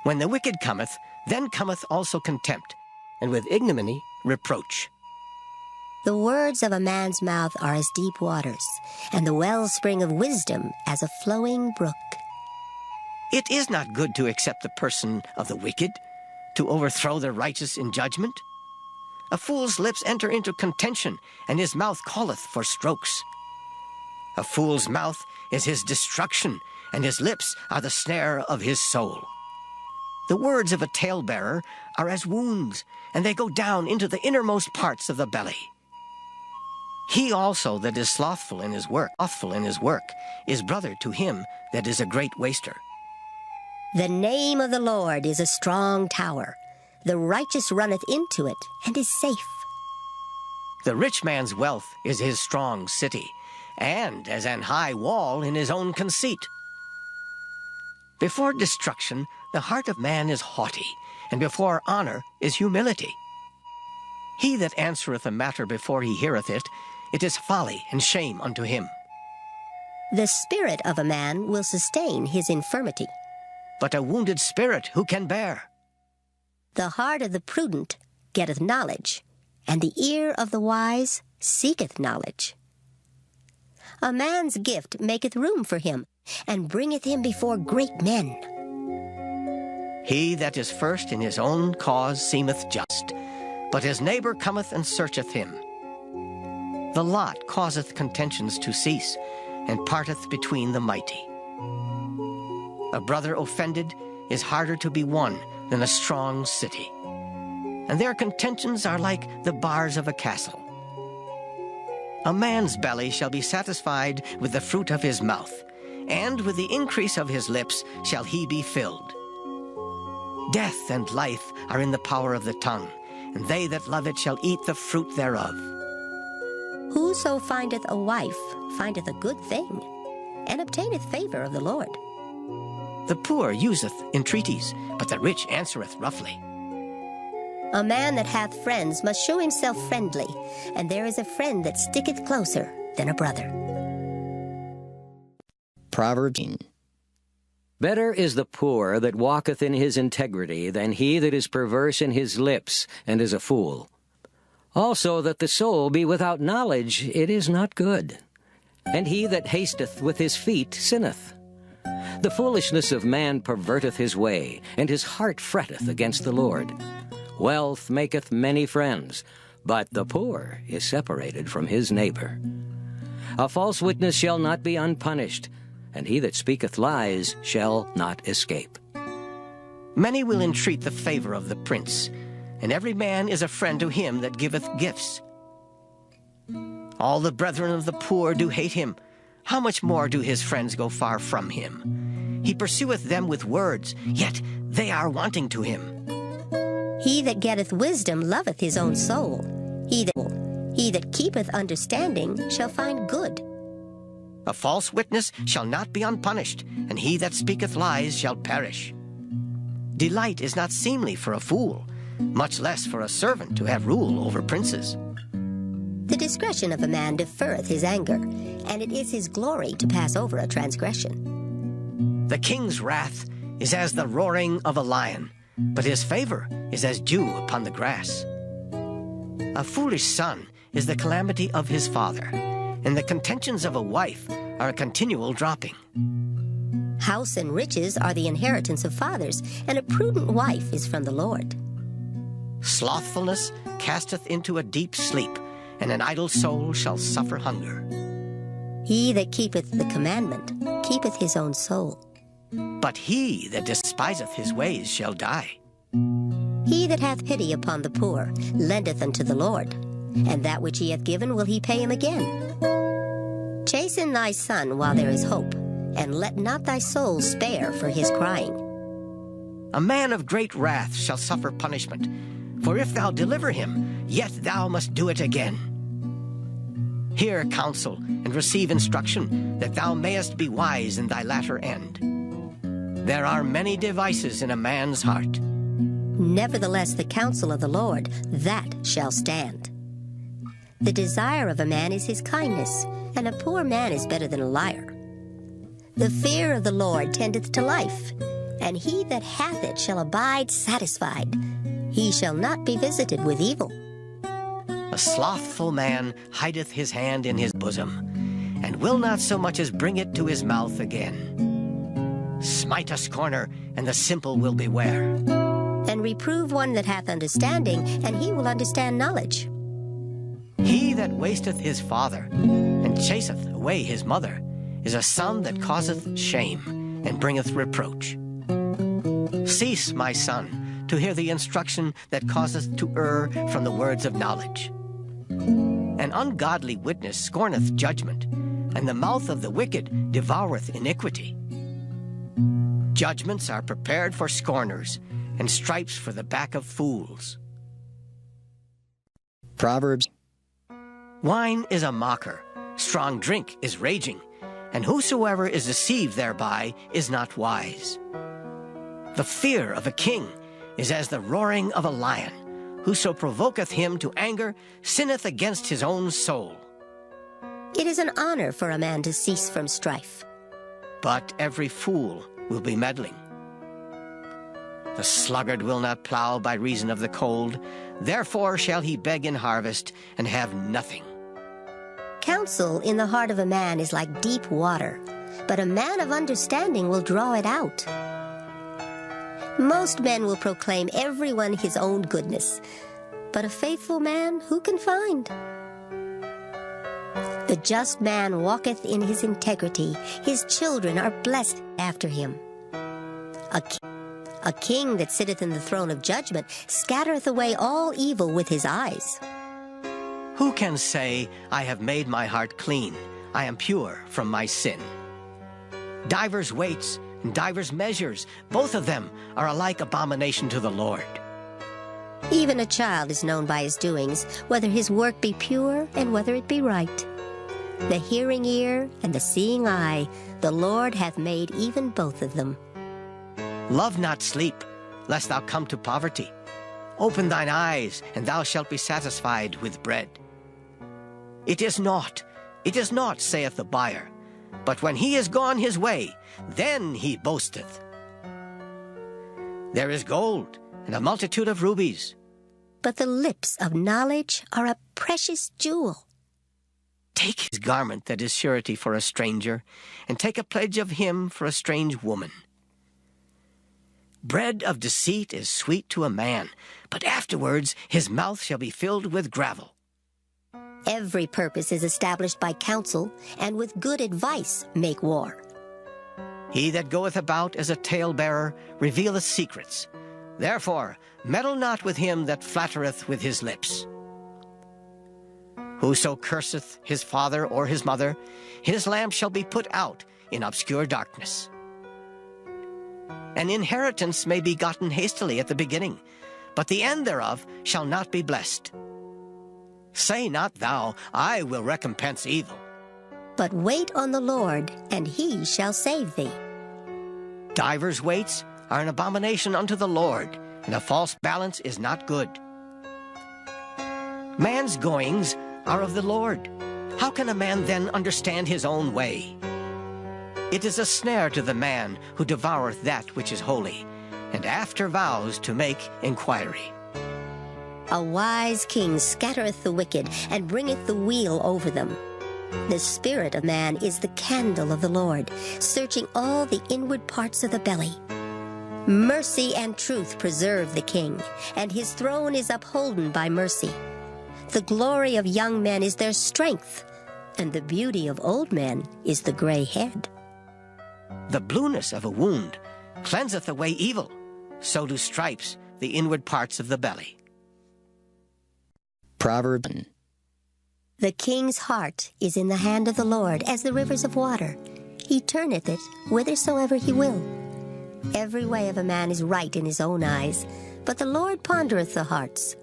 When the wicked cometh, then cometh also contempt, and with ignominy reproach. The words of a man's mouth are as deep waters, and the wellspring of wisdom as a flowing brook. It is not good to accept the person of the wicked, to overthrow the righteous in judgment. A fool's lips enter into contention, and his mouth calleth for strokes. A fool's mouth is his destruction, and his lips are the snare of his soul. The words of a talebearer are as wounds, and they go down into the innermost parts of the belly. He also that is slothful in his work, is brother to him that is a great waster. The name of the Lord is a strong tower. The righteous runneth into it, and is safe. The rich man's wealth is his strong city, and as an high wall in his own conceit. Before destruction, the heart of man is haughty, and before honor is humility. He that answereth a matter before he heareth it, it is folly and shame unto him. The spirit of a man will sustain his infirmity, But a wounded spirit who can bear? the heart of the prudent getteth knowledge, and the ear of the wise seeketh knowledge. A man's gift maketh room for him, and bringeth him before great men. He that is first in his own cause seemeth just, but his neighbor cometh and searcheth him. The lot causeth contentions to cease, and parteth between the mighty. A brother offended is harder to be won than a strong city, and their contentions are like the bars of a castle. A man's belly shall be satisfied with the fruit of his mouth, and with the increase of his lips shall he be filled. Death and life are in the power of the tongue, and they that love it shall eat the fruit thereof. Whoso findeth a wife findeth a good thing, and obtaineth favor of the Lord. The poor useth entreaties, but the rich answereth roughly. A man that hath friends must show himself friendly, and there is a friend that sticketh closer than a brother. Proverbs. Better is the poor that walketh in his integrity than he that is perverse in his lips and is a fool. Also that the soul be without knowledge, it is not good. And he that hasteth with his feet sinneth. The foolishness of man perverteth his way, and his heart fretteth against the Lord. Wealth maketh many friends, but the poor is separated from his neighbor. A false witness shall not be unpunished, and he that speaketh lies shall not escape. Many will entreat the favor of the prince, and every man is a friend to him that giveth gifts. All the brethren of the poor do hate him. How much more do his friends go far from him? He pursueth them with words, yet they are wanting to him. He that getteth wisdom loveth his own soul. He that keepeth understanding shall find good. A false witness shall not be unpunished, and he that speaketh lies shall perish. Delight is not seemly for a fool, much less for a servant to have rule over princes. The discretion of a man deferreth his anger, and it is his glory to pass over a transgression. The king's wrath is as the roaring of a lion, but his favor is as dew upon the grass. A foolish son is the calamity of his father, and the contentions of a wife are a continual dropping. House and riches are the inheritance of fathers, and a prudent wife is from the Lord. Slothfulness casteth into a deep sleep, and an idle soul shall suffer hunger. He that keepeth the commandment keepeth his own soul. But he that despiseth his ways shall die. He that hath pity upon the poor lendeth unto the Lord, and that which he hath given will he pay him again. Chasten thy son while there is hope, and let not thy soul spare for his crying. A man of great wrath shall suffer punishment, for if thou deliver him, yet thou must do it again. Hear counsel, and receive instruction, that thou mayest be wise in thy latter end. There are many devices in a man's heart. Nevertheless, the counsel of the Lord, that shall stand. The desire of a man is his kindness, and a poor man is better than a liar. The fear of the Lord tendeth to life, and he that hath it shall abide satisfied. He shall not be visited with evil. A slothful man hideth his hand in his bosom, and will not so much as bring it to his mouth again. Smite a scorner, and the simple will beware. And reprove one that hath understanding, and he will understand knowledge. He that wasteth his father, and chaseth away his mother, is a son that causeth shame, and bringeth reproach. Cease, my son, to hear the instruction that causeth to err from the words of knowledge. An ungodly witness scorneth judgment, and the mouth of the wicked devoureth iniquity. Judgments are prepared for scorners, and stripes for the back of fools. Proverbs. Wine is a mocker, strong drink is raging, and whosoever is deceived thereby is not wise. The fear of a king is as the roaring of a lion. Whoso provoketh him to anger sinneth against his own soul. It is an honor for a man to cease from strife. But every fool will be meddling. The sluggard will not plow by reason of the cold, therefore shall he beg in harvest and have nothing. Counsel in the heart of a man is like deep water, but a man of understanding will draw it out. Most men will proclaim everyone his own goodness, but a faithful man who can find? The just man walketh in his integrity, his children are blessed after him. A king that sitteth in the throne of judgment scattereth away all evil with his eyes. Who can say, I have made my heart clean, I am pure from my sin? Divers weights and divers measures, both of them are alike abomination to the Lord. Even a child is known by his doings, whether his work be pure and whether it be right. The hearing ear and the seeing eye, the Lord hath made even both of them. Love not sleep, lest thou come to poverty. Open thine eyes, and thou shalt be satisfied with bread. It is naught, saith the buyer. But when he is gone his way, then he boasteth. There is gold, and a multitude of rubies. But the lips of knowledge are a precious jewel. Take his garment that is surety for a stranger, and take a pledge of him for a strange woman. Bread of deceit is sweet to a man, but afterwards his mouth shall be filled with gravel. Every purpose is established by counsel, and with good advice make war. He that goeth about as a talebearer revealeth secrets. Therefore meddle not with him that flattereth with his lips. Whoso curseth his father or his mother, his lamp shall be put out in obscure darkness. An inheritance may be gotten hastily at the beginning, but the end thereof shall not be blessed. Say not thou, I will recompense evil. But wait on the Lord, and he shall save thee. Divers weights are an abomination unto the Lord, and a false balance is not good. Man's goings are of the Lord. How can a man then understand his own way? It is a snare to the man who devoureth that which is holy, and after vows to make inquiry. A wise king scattereth the wicked, and bringeth the weal over them. The spirit of man is the candle of the Lord, searching all the inward parts of the belly. Mercy and truth preserve the king, and his throne is upholden by mercy. The glory of young men is their strength, and the beauty of old men is the gray head. The blueness of a wound cleanseth away evil, so do stripes the inward parts of the belly. Proverbs. The king's heart is in the hand of the Lord as the rivers of water. He turneth it whithersoever he will. Every way of a man is right in his own eyes, but the Lord pondereth the hearts.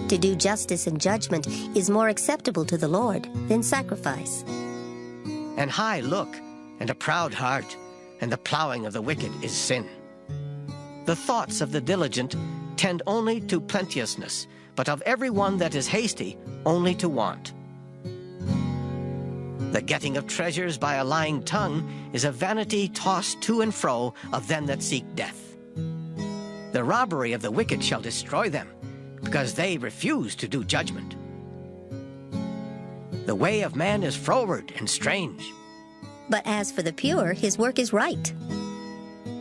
To do justice and judgment is more acceptable to the Lord than sacrifice. An high look and a proud heart, and the plowing of the wicked is sin. The thoughts of the diligent tend only to plenteousness, but of every one that is hasty only to want. The getting of treasures by a lying tongue is a vanity tossed to and fro of them that seek death. The robbery of the wicked shall destroy them, because they refuse to do judgment. The way of man is froward and strange. But as for the pure, his work is right.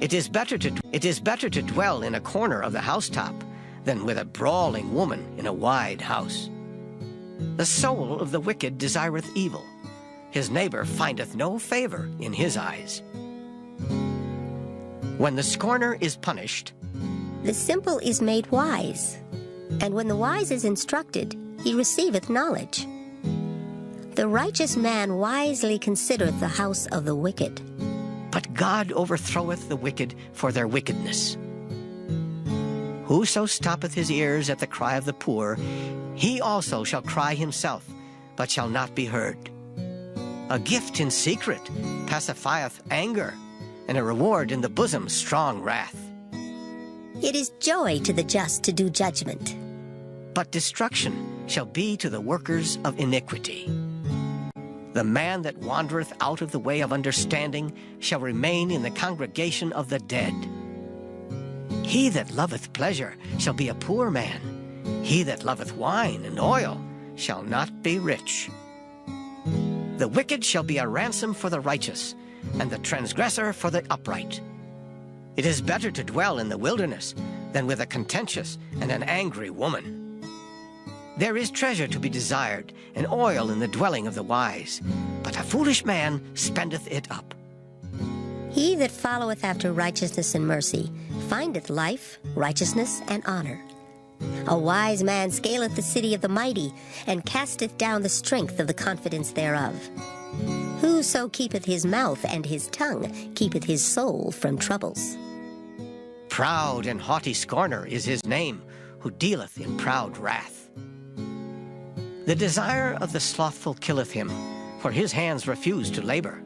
It is better to dwell in a corner of the housetop than with a brawling woman in a wide house. The soul of the wicked desireth evil. His neighbor findeth no favor in his eyes. When the scorner is punished, the simple is made wise, and when the wise is instructed, he receiveth knowledge. The righteous man wisely considereth the house of the wicked. But God overthroweth the wicked for their wickedness. Whoso stoppeth his ears at the cry of the poor, he also shall cry himself, but shall not be heard. A gift in secret pacifieth anger, and a reward in the bosom strong wrath. It is joy to the just to do judgment, But destruction shall be to the workers of iniquity. The man that wandereth out of the way of understanding shall remain in the congregation of the dead. He that loveth pleasure shall be a poor man. He that loveth wine and oil shall not be rich. The wicked shall be a ransom for the righteous, and the transgressor for the upright. It is better to dwell in the wilderness than with a contentious and an angry woman. There is treasure to be desired, and oil in the dwelling of the wise, but a foolish man spendeth it up. he that followeth after righteousness and mercy findeth life, righteousness, and honor. A wise man scaleth the city of the mighty, and casteth down the strength of the confidence thereof. Whoso keepeth his mouth and his tongue keepeth his soul from troubles. Proud and haughty scorner is his name, who dealeth in proud wrath. The desire of the slothful killeth him, for his hands refuse to labor.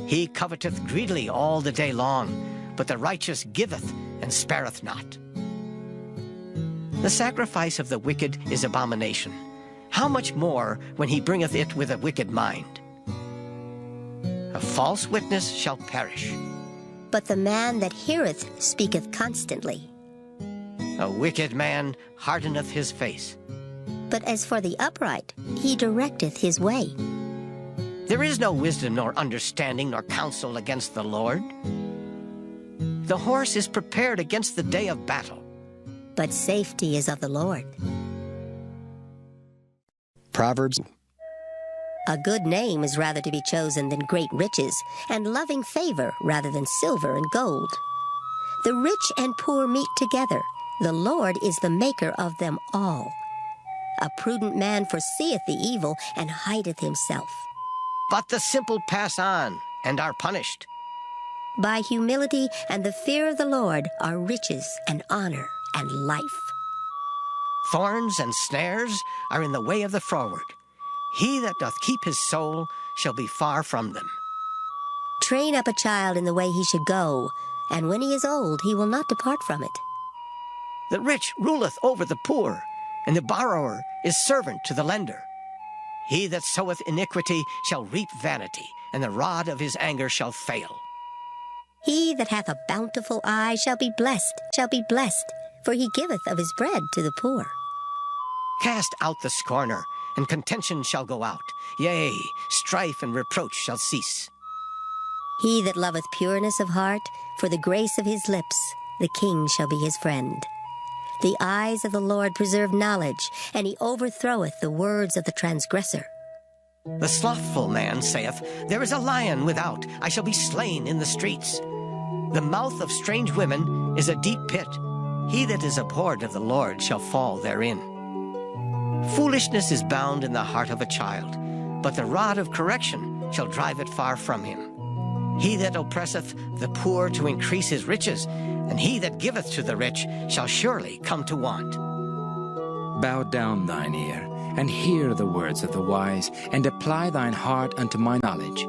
He coveteth greedily all the day long, but the righteous giveth and spareth not. The sacrifice of the wicked is abomination. How much more when he bringeth it with a wicked mind? A false witness shall perish. But the man that heareth speaketh constantly. A wicked man hardeneth his face. But as for the upright, he directeth his way. There is no wisdom nor understanding nor counsel against the Lord. The horse is prepared against the day of battle, But safety is of the Lord. Proverbs. A good name is rather to be chosen than great riches, and loving favor rather than silver and gold. The rich and poor meet together. The Lord is the maker of them all. A prudent man foreseeth the evil and hideth himself. but the simple pass on and are punished. By humility and the fear of the Lord are riches and honor and life. Thorns and snares are in the way of the froward. He that doth keep his soul shall be far from them. Train up a child in the way he should go, and when he is old, he will not depart from it. The rich ruleth over the poor, and the borrower is servant to the lender. He that soweth iniquity shall reap vanity, and the rod of his anger shall fail. He that hath a bountiful eye shall be blessed, for he giveth of his bread to the poor. Cast out the scorner, and contention shall go out. Yea, strife and reproach shall cease. He that loveth pureness of heart, for the grace of his lips, the king shall be his friend. The eyes of the Lord preserve knowledge, and he overthroweth the words of the transgressor. The slothful man saith, There is a lion without, I shall be slain in the streets. The mouth of strange women is a deep pit. He that is abhorred of the Lord shall fall therein. Foolishness is bound in the heart of a child, but the rod of correction shall drive it far from him. He that oppresseth the poor to increase his riches, and he that giveth to the rich shall surely come to want. Bow down thine ear, and hear the words of the wise, and apply thine heart unto my knowledge.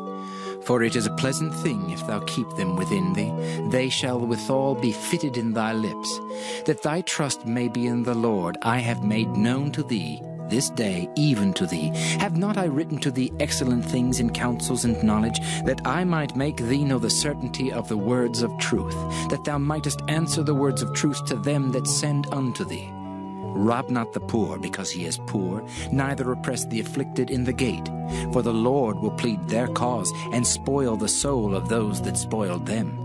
For it is a pleasant thing if thou keep them within thee. They shall withal be fitted in thy lips. That thy trust may be in the Lord, I have made known to thee this day, even to thee. Have not I written to thee excellent things in counsels and knowledge, that I might make thee know the certainty of the words of truth, that thou mightest answer the words of truth to them that send unto thee? Rob not the poor because he is poor, neither oppress the afflicted in the gate. For the Lord will plead their cause, and spoil the soul of those that spoiled them.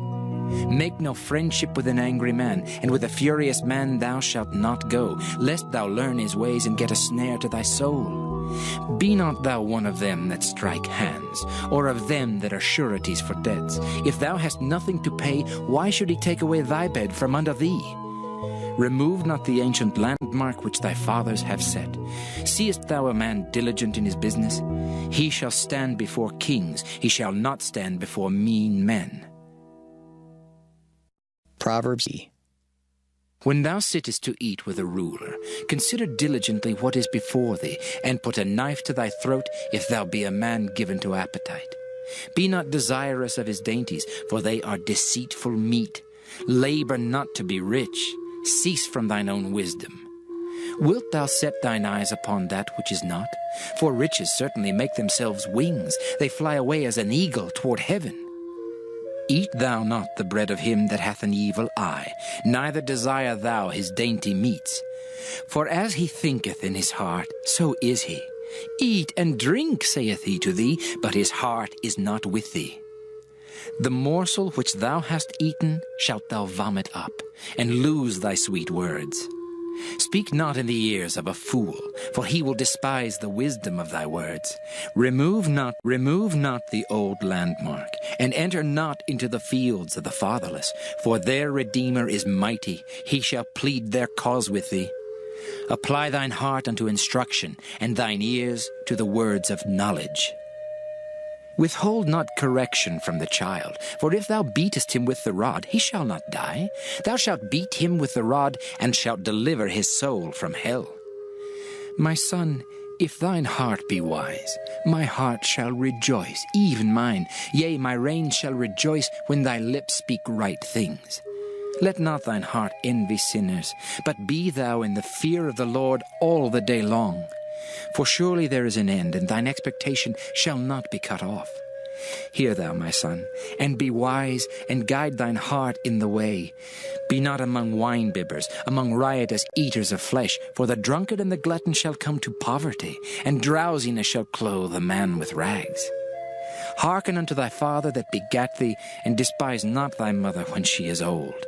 Make no friendship with an angry man, and with a furious man thou shalt not go, lest thou learn his ways and get a snare to thy soul. Be not thou one of them that strike hands, or of them that are sureties for debts. If thou hast nothing to pay, why should he take away thy bed from under thee? Remove not the ancient landmark which thy fathers have set. Seest thou a man diligent in his business? He shall stand before kings, he shall not stand before mean men. Proverbs. When thou sittest to eat with a ruler, consider diligently what is before thee, and put a knife to thy throat if thou be a man given to appetite. Be not desirous of his dainties, for they are deceitful meat. Labor not to be rich. Cease from thine own wisdom. Wilt thou set thine eyes upon that which is not? For riches certainly make themselves wings. They fly away as an eagle toward heaven. Eat thou not the bread of him that hath an evil eye, neither desire thou his dainty meats. For as he thinketh in his heart, so is he. Eat and drink, saith he to thee, but his heart is not with thee. The morsel which thou hast eaten shalt thou vomit up, and lose thy sweet words. Speak not in the ears of a fool, for he will despise the wisdom of thy words. Remove not the old landmark, and enter not into the fields of the fatherless, for their Redeemer is mighty, he shall plead their cause with thee. Apply thine heart unto instruction, and thine ears to the words of knowledge. Withhold not correction from the child, for if thou beatest him with the rod, he shall not die. Thou shalt beat him with the rod, and shalt deliver his soul from hell. My son, if thine heart be wise, my heart shall rejoice, even mine. Yea, my reins shall rejoice when thy lips speak right things. Let not thine heart envy sinners, but be thou in the fear of the Lord all the day long. For surely there is an end, and thine expectation shall not be cut off. Hear thou, my son, and be wise, and guide thine heart in the way. Be not among wine-bibbers, among riotous eaters of flesh, for the drunkard and the glutton shall come to poverty, and drowsiness shall clothe a man with rags. Hearken unto thy father that begat thee, and despise not thy mother when she is old.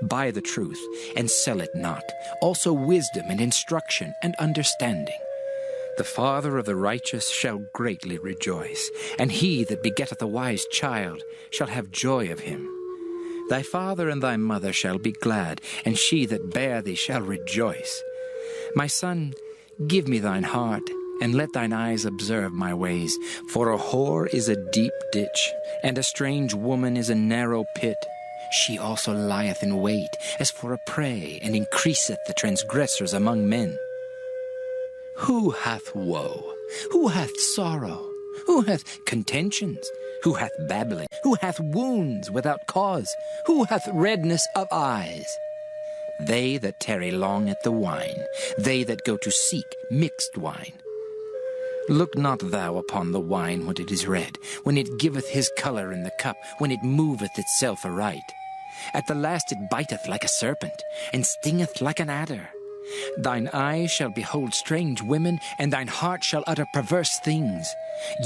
Buy the truth, and sell it not, also wisdom and instruction and understanding. The father of the righteous shall greatly rejoice, and he that begetteth a wise child shall have joy of him. Thy father and thy mother shall be glad, and she that bare thee shall rejoice. My son, give me thine heart, and let thine eyes observe my ways. For a whore is a deep ditch, and a strange woman is a narrow pit. She also lieth in wait as for a prey, and increaseth the transgressors among men. Who hath woe? Who hath sorrow? Who hath contentions? Who hath babbling? Who hath wounds without cause? Who hath redness of eyes? They that tarry long at the wine, they that go to seek mixed wine. Look not thou upon the wine when it is red, when it giveth his colour in the cup, when it moveth itself aright. At the last it biteth like a serpent, and stingeth like an adder. Thine eyes shall behold strange women, and thine heart shall utter perverse things.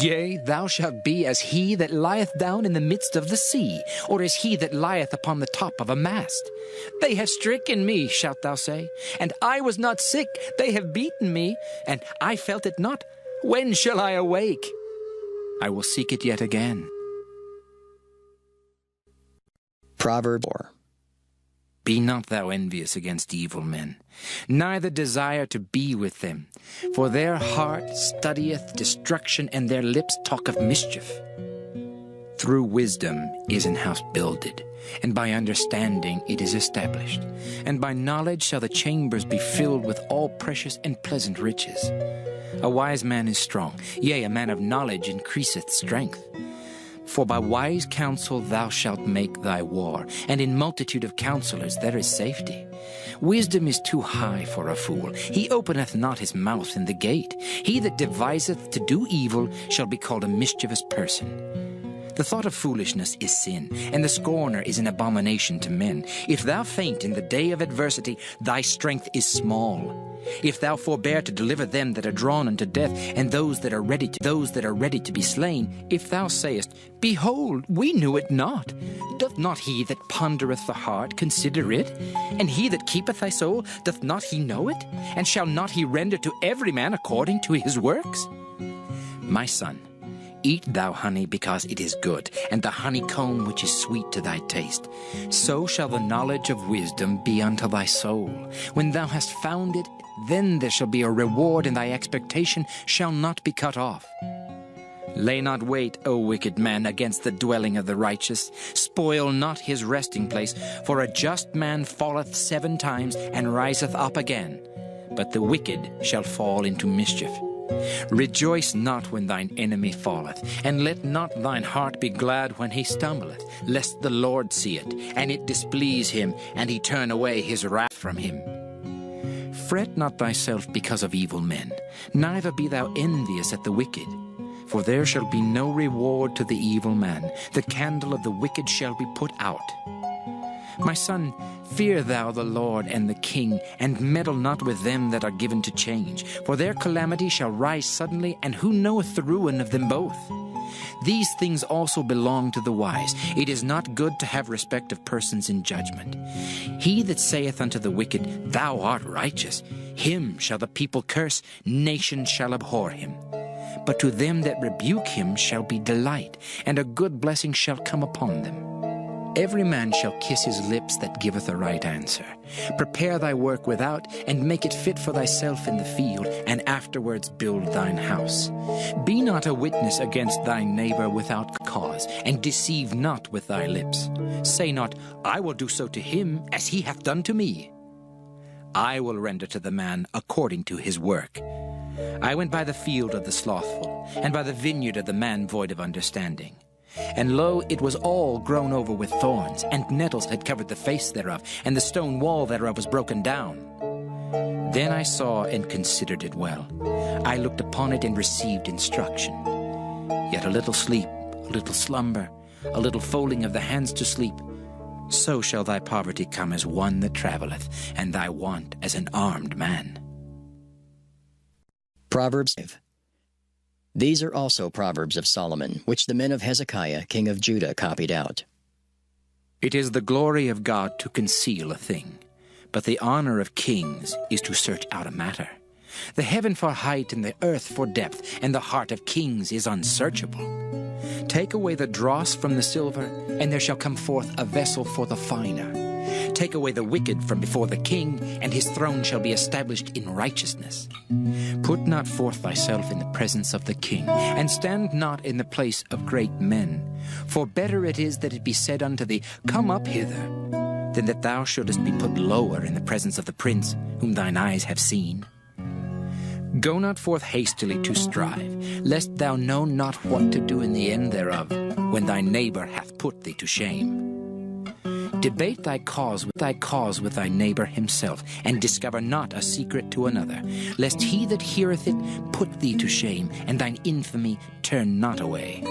Yea, thou shalt be as he that lieth down in the midst of the sea, or as he that lieth upon the top of a mast. They have stricken me, shalt thou say, and I was not sick. They have beaten me, and I felt it not. When shall I awake? I will seek it yet again. Proverbs 4. Be not thou envious against evil men, neither desire to be with them. For their heart studieth destruction, and their lips talk of mischief. Through wisdom is an house builded, and by understanding it is established. And by knowledge shall the chambers be filled with all precious and pleasant riches. A wise man is strong, yea, a man of knowledge increaseth strength. For by wise counsel thou shalt make thy war, and in multitude of counselors there is safety. Wisdom is too high for a fool. He openeth not his mouth in the gate. He that deviseth to do evil shall be called a mischievous person. The thought of foolishness is sin, and the scorner is an abomination to men. If thou faint in the day of adversity, thy strength is small. If thou forbear to deliver them that are drawn unto death, and those that are ready to be slain, if thou sayest, Behold, we knew it not, doth not he that pondereth the heart consider it? And he that keepeth thy soul, doth not he know it? And shall not he render to every man according to his works? My son, eat thou honey because it is good, and the honeycomb which is sweet to thy taste. So shall the knowledge of wisdom be unto thy soul. When thou hast found it, then there shall be a reward, and thy expectation shall not be cut off. Lay not wait, O wicked man, against the dwelling of the righteous. Spoil not his resting place, for a just man falleth 7 times and riseth up again, but the wicked shall fall into mischief. Rejoice not when thine enemy falleth, and let not thine heart be glad when he stumbleth, lest the Lord see it, and it displease him, and he turn away his wrath from him. Fret not thyself because of evil men, neither be thou envious at the wicked. For there shall be no reward to the evil man. The candle of the wicked shall be put out. My son, fear thou the Lord and the king, and meddle not with them that are given to change. For their calamity shall rise suddenly, and who knoweth the ruin of them both? These things also belong to the wise. It is not good to have respect of persons in judgment. He that saith unto the wicked, Thou art righteous, him shall the people curse, nations shall abhor him. But to them that rebuke him shall be delight, and a good blessing shall come upon them. Every man shall kiss his lips that giveth a right answer. Prepare thy work without, and make it fit for thyself in the field, and afterwards build thine house. Be not a witness against thy neighbor without cause, and deceive not with thy lips. Say not, I will do so to him as he hath done to me. I will render to the man according to his work. I went by the field of the slothful, and by the vineyard of the man void of understanding. And lo, it was all grown over with thorns, and nettles had covered the face thereof, and the stone wall thereof was broken down. Then I saw and considered it well. I looked upon it and received instruction. Yet a little sleep, a little slumber, a little folding of the hands to sleep, so shall thy poverty come as one that travelleth, and thy want as an armed man. Proverbs. These are also Proverbs of Solomon, which the men of Hezekiah, king of Judah, copied out. It is the glory of God to conceal a thing, but the honor of kings is to search out a matter. The heaven for height and the earth for depth, and the heart of kings is unsearchable. Take away the dross from the silver, and there shall come forth a vessel for the finer. Take away the wicked from before the king, and his throne shall be established in righteousness. Put not forth thyself in the presence of the king, and stand not in the place of great men. For better it is that it be said unto thee, Come up hither, than that thou shouldest be put lower in the presence of the prince, whom thine eyes have seen. Go not forth hastily to strive, lest thou know not what to do in the end thereof, when thy neighbor hath put thee to shame. Debate thy cause with thy neighbor himself, and discover not a secret to another, lest he that heareth it put thee to shame, and thine infamy turn not away.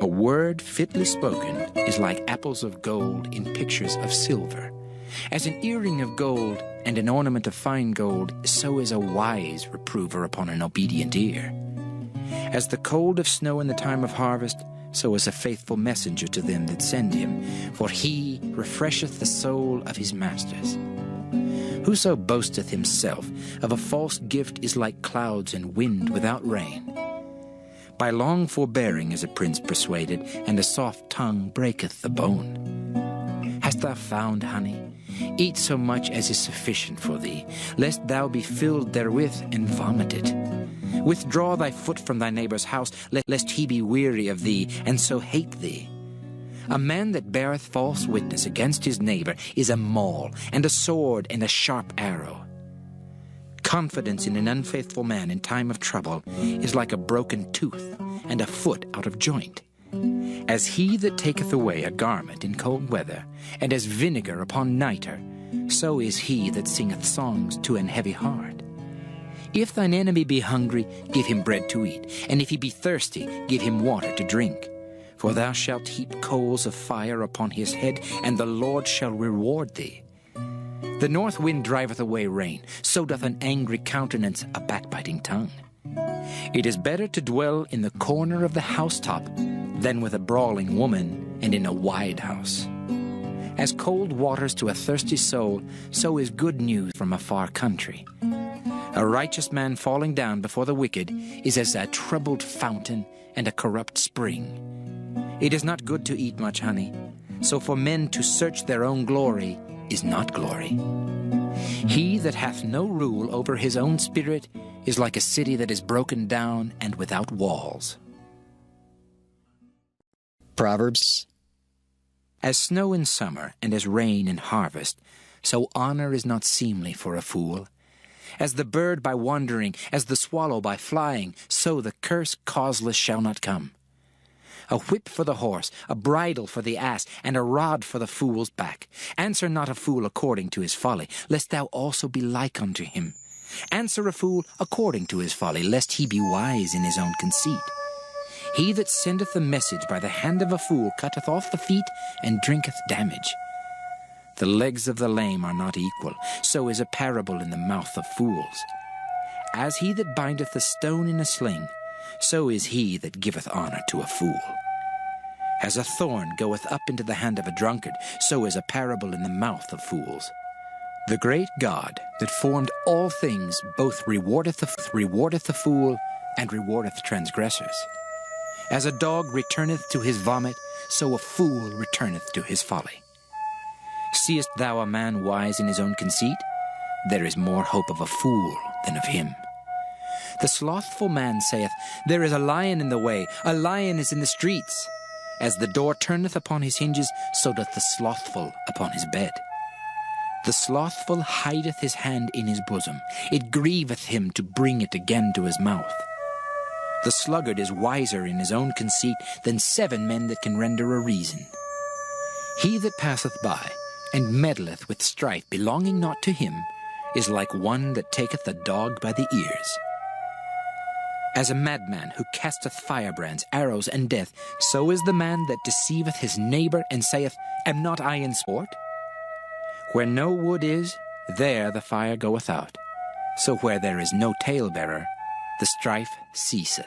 A word fitly spoken is like apples of gold in pictures of silver. As an earring of gold and an ornament of fine gold, so is a wise reprover upon an obedient ear. As the cold of snow in the time of harvest, so is a faithful messenger to them that send him, for he refresheth the soul of his masters. Whoso boasteth himself of a false gift is like clouds and wind without rain. By long forbearing is a prince persuaded, and a soft tongue breaketh the bone. Hast thou found honey? Eat so much as is sufficient for thee, lest thou be filled therewith and vomit it. Withdraw thy foot from thy neighbor's house, lest he be weary of thee, and so hate thee. A man that beareth false witness against his neighbor is a maul, and a sword, and a sharp arrow. Confidence in an unfaithful man in time of trouble is like a broken tooth, and a foot out of joint. As he that taketh away a garment in cold weather, and as vinegar upon nitre, so is he that singeth songs to an heavy heart. If thine enemy be hungry, give him bread to eat, and if he be thirsty, give him water to drink. For thou shalt heap coals of fire upon his head, and the Lord shall reward thee. The north wind driveth away rain, so doth an angry countenance a backbiting tongue. It is better to dwell in the corner of the housetop than with a brawling woman and in a wide house. As cold waters to a thirsty soul, so is good news from a far country. A righteous man falling down before the wicked is as a troubled fountain and a corrupt spring. It is not good to eat much honey, so for men to search their own glory is not glory. He that hath no rule over his own spirit is like a city that is broken down and without walls. Proverbs. As snow in summer and as rain in harvest, so honor is not seemly for a fool. As the bird by wandering, as the swallow by flying, so the curse causeless shall not come. A whip for the horse, a bridle for the ass, and a rod for the fool's back. Answer not a fool according to his folly, lest thou also be like unto him. Answer a fool according to his folly, lest he be wise in his own conceit. He that sendeth a message by the hand of a fool cutteth off the feet and drinketh damage. The legs of the lame are not equal, so is a parable in the mouth of fools. As he that bindeth a stone in a sling, so is he that giveth honor to a fool. As a thorn goeth up into the hand of a drunkard, so is a parable in the mouth of fools. The great God that formed all things both rewardeth the fool and rewardeth transgressors. As a dog returneth to his vomit, so a fool returneth to his folly. Seest thou a man wise in his own conceit? There is more hope of a fool than of him. The slothful man saith, There is a lion in the way, a lion is in the streets. As the door turneth upon his hinges, so doth the slothful upon his bed. The slothful hideth his hand in his bosom. It grieveth him to bring it again to his mouth. The sluggard is wiser in his own conceit than 7 men that can render a reason. He that passeth by, and meddleth with strife belonging not to him, is like one that taketh a dog by the ears. As a madman who casteth firebrands, arrows, and death, so is the man that deceiveth his neighbor, and saith, Am not I in sport? Where no wood is, there the fire goeth out. So where there is no talebearer, the strife ceaseth.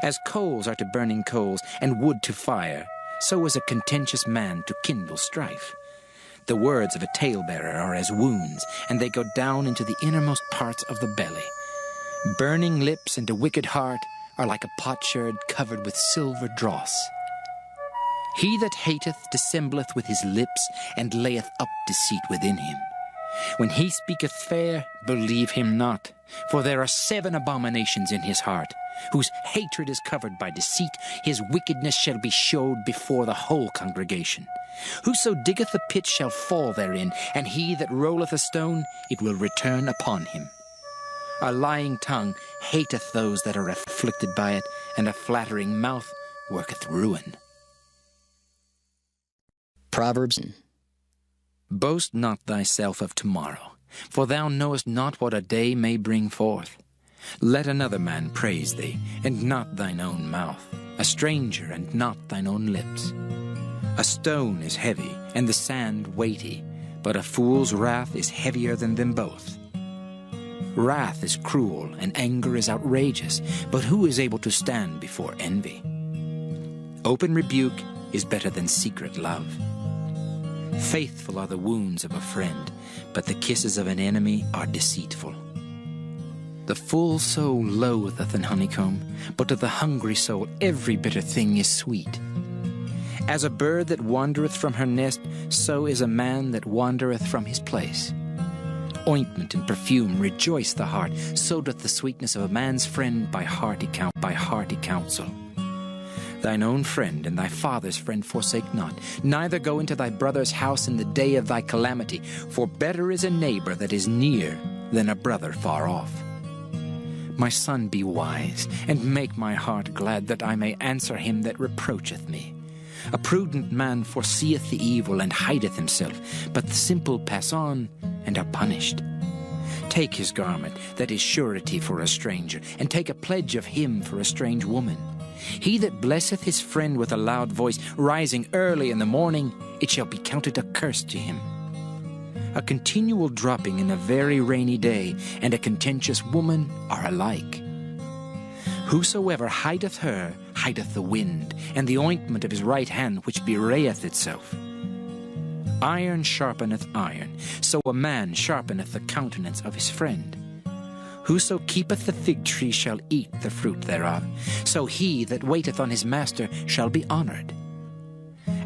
As coals are to burning coals, and wood to fire, so is a contentious man to kindle strife. The words of a talebearer are as wounds, and they go down into the innermost parts of the belly. Burning lips and a wicked heart are like a potsherd covered with silver dross. He that hateth dissembleth with his lips, and layeth up deceit within him. When he speaketh fair, believe him not, for there are 7 abominations in his heart, whose hatred is covered by deceit. His wickedness shall be showed before the whole congregation. Whoso diggeth a pit shall fall therein, and he that rolleth a stone, it will return upon him. A lying tongue hateth those that are afflicted by it, and a flattering mouth worketh ruin. Proverbs. Boast not thyself of tomorrow, for thou knowest not what a day may bring forth. Let another man praise thee, and not thine own mouth, a stranger, and not thine own lips. A stone is heavy, and the sand weighty, but a fool's wrath is heavier than them both. Wrath is cruel, and anger is outrageous, but who is able to stand before envy? Open rebuke is better than secret love. Faithful are the wounds of a friend, but the kisses of an enemy are deceitful. The full soul loatheth an honeycomb, but to the hungry soul every bitter thing is sweet. As a bird that wandereth from her nest, so is a man that wandereth from his place. Ointment and perfume rejoice the heart, so doth the sweetness of a man's friend by hearty counsel. Thine own friend and thy father's friend forsake not, neither go into thy brother's house in the day of thy calamity, for better is a neighbor that is near than a brother far off. My son, be wise, and make my heart glad, that I may answer him that reproacheth me. A prudent man foreseeth the evil, and hideth himself, but the simple pass on, and are punished. Take his garment, that is surety for a stranger, and take a pledge of him for a strange woman. He that blesseth his friend with a loud voice, rising early in the morning, it shall be counted a curse to him. A continual dropping in a very rainy day, and a contentious woman are alike. Whosoever hideth her, hideth the wind, and the ointment of his right hand which bewrayeth itself. Iron sharpeneth iron, so a man sharpeneth the countenance of his friend. Whoso keepeth the fig tree shall eat the fruit thereof, so he that waiteth on his master shall be honored.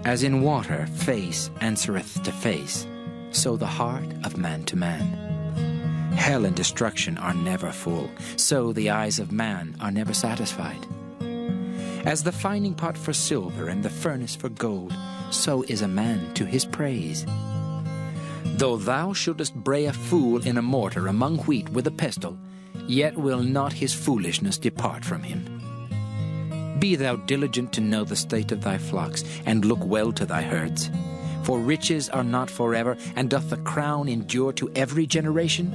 As in water face answereth to face, so the heart of man to man. Hell and destruction are never full, so the eyes of man are never satisfied. As the fining pot for silver and the furnace for gold, so is a man to his praise. Though thou shouldest bray a fool in a mortar among wheat with a pestle, yet will not his foolishness depart from him. Be thou diligent to know the state of thy flocks, and look well to thy herds. For riches are not forever, and doth the crown endure to every generation?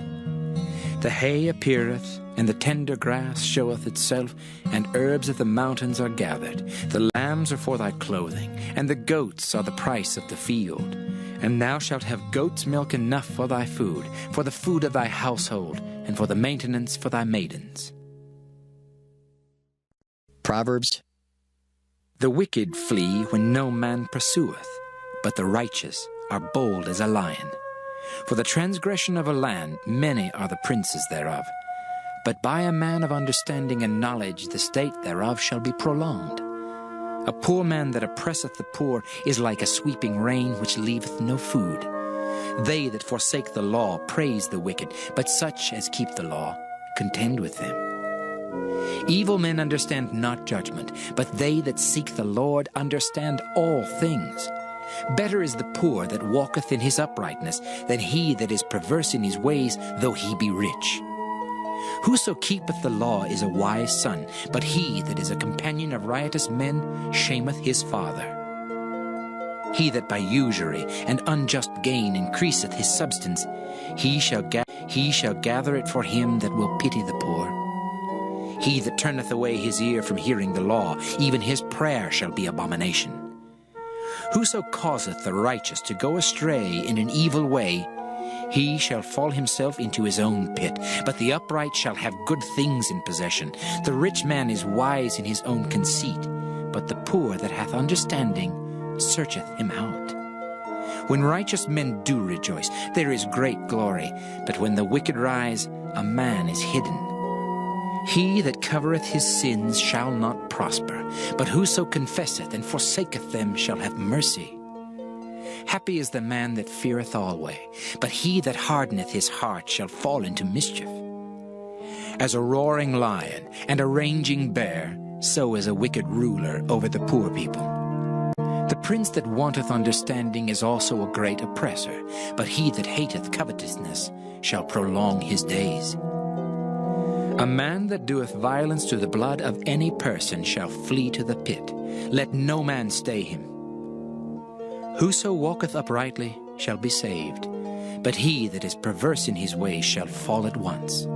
The hay appeareth, and the tender grass showeth itself, and herbs of the mountains are gathered. The lambs are for thy clothing, and the goats are the price of the field. And thou shalt have goat's milk enough for thy food, for the food of thy household, and for the maintenance for thy maidens. Proverbs. The wicked flee when no man pursueth, but the righteous are bold as a lion. For the transgression of a land many are the princes thereof, but by a man of understanding and knowledge the state thereof shall be prolonged. A poor man that oppresseth the poor is like a sweeping rain which leaveth no food. They that forsake the law praise the wicked, but such as keep the law contend with them. Evil men understand not judgment, but they that seek the Lord understand all things. Better is the poor that walketh in his uprightness than he that is perverse in his ways, though he be rich. Whoso keepeth the law is a wise son, but he that is a companion of riotous men shameth his father. He that by usury and unjust gain increaseth his substance, he shall gather it for him that will pity the poor. He that turneth away his ear from hearing the law, even his prayer shall be abomination. Whoso causeth the righteous to go astray in an evil way, he shall fall himself into his own pit, but the upright shall have good things in possession. The rich man is wise in his own conceit, but the poor that hath understanding searcheth him out. When righteous men do rejoice, there is great glory, but when the wicked rise, a man is hidden. He that covereth his sins shall not prosper, but whoso confesseth and forsaketh them shall have mercy. Happy is the man that feareth always, but he that hardeneth his heart shall fall into mischief. As a roaring lion and a raging bear, so is a wicked ruler over the poor people. The prince that wanteth understanding is also a great oppressor, but he that hateth covetousness shall prolong his days. A man that doeth violence to the blood of any person shall flee to the pit. Let no man stay him. Whoso walketh uprightly shall be saved, but he that is perverse in his ways shall fall at once.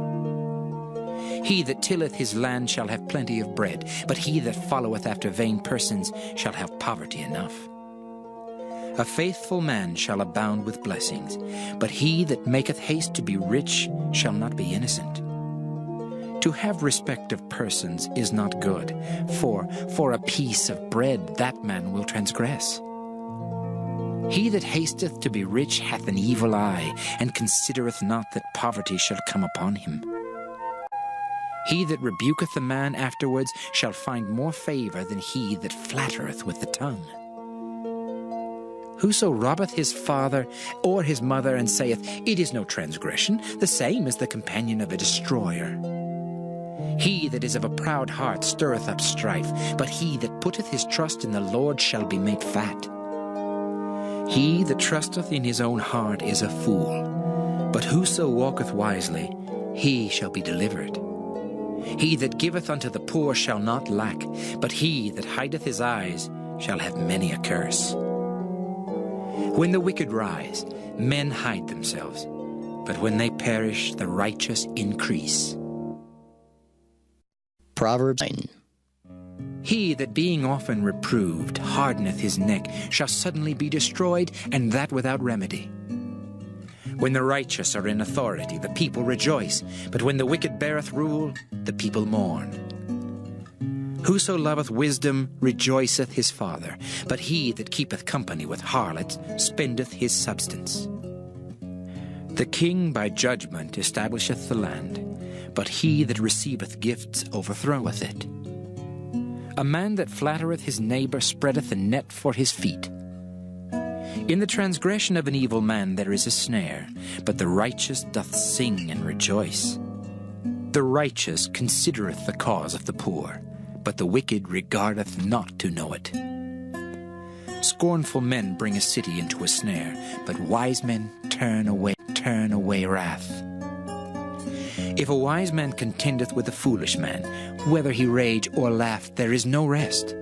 He that tilleth his land shall have plenty of bread, but he that followeth after vain persons shall have poverty enough. A faithful man shall abound with blessings, but he that maketh haste to be rich shall not be innocent. To have respect of persons is not good, for a piece of bread that man will transgress. He that hasteth to be rich hath an evil eye, and considereth not that poverty shall come upon him. He that rebuketh a man afterwards shall find more favor than he that flattereth with the tongue. Whoso robbeth his father or his mother, and saith, It is no transgression, the same is the companion of a destroyer. He that is of a proud heart stirreth up strife, but he that putteth his trust in the Lord shall be made fat. He that trusteth in his own heart is a fool, but whoso walketh wisely, he shall be delivered. He that giveth unto the poor shall not lack, but he that hideth his eyes shall have many a curse. When the wicked rise, men hide themselves, but when they perish, the righteous increase. Proverbs 9. He that being often reproved hardeneth his neck shall suddenly be destroyed, and that without remedy. When the righteous are in authority, the people rejoice, but when the wicked beareth rule, the people mourn. Whoso loveth wisdom rejoiceth his father, but he that keepeth company with harlots spendeth his substance. The king by judgment establisheth the land, but he that receiveth gifts overthroweth it. A man that flattereth his neighbor spreadeth a net for his feet. In the transgression of an evil man there is a snare, but the righteous doth sing and rejoice. The righteous considereth the cause of the poor, but the wicked regardeth not to know it. Scornful men bring a city into a snare, but wise men turn away wrath. If a wise man contendeth with a foolish man, whether he rage or laugh, there is no rest.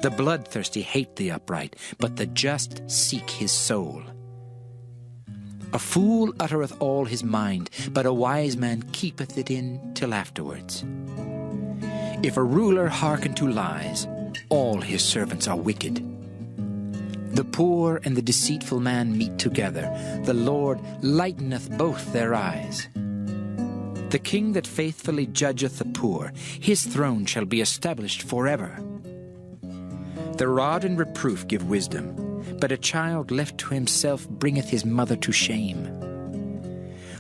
The bloodthirsty hate the upright, but the just seek his soul. A fool uttereth all his mind, but a wise man keepeth it in till afterwards. If a ruler hearken to lies, all his servants are wicked. The poor and the deceitful man meet together. The Lord lighteneth both their eyes. The king that faithfully judgeth the poor, his throne shall be established forever. The rod and reproof give wisdom, but a child left to himself bringeth his mother to shame.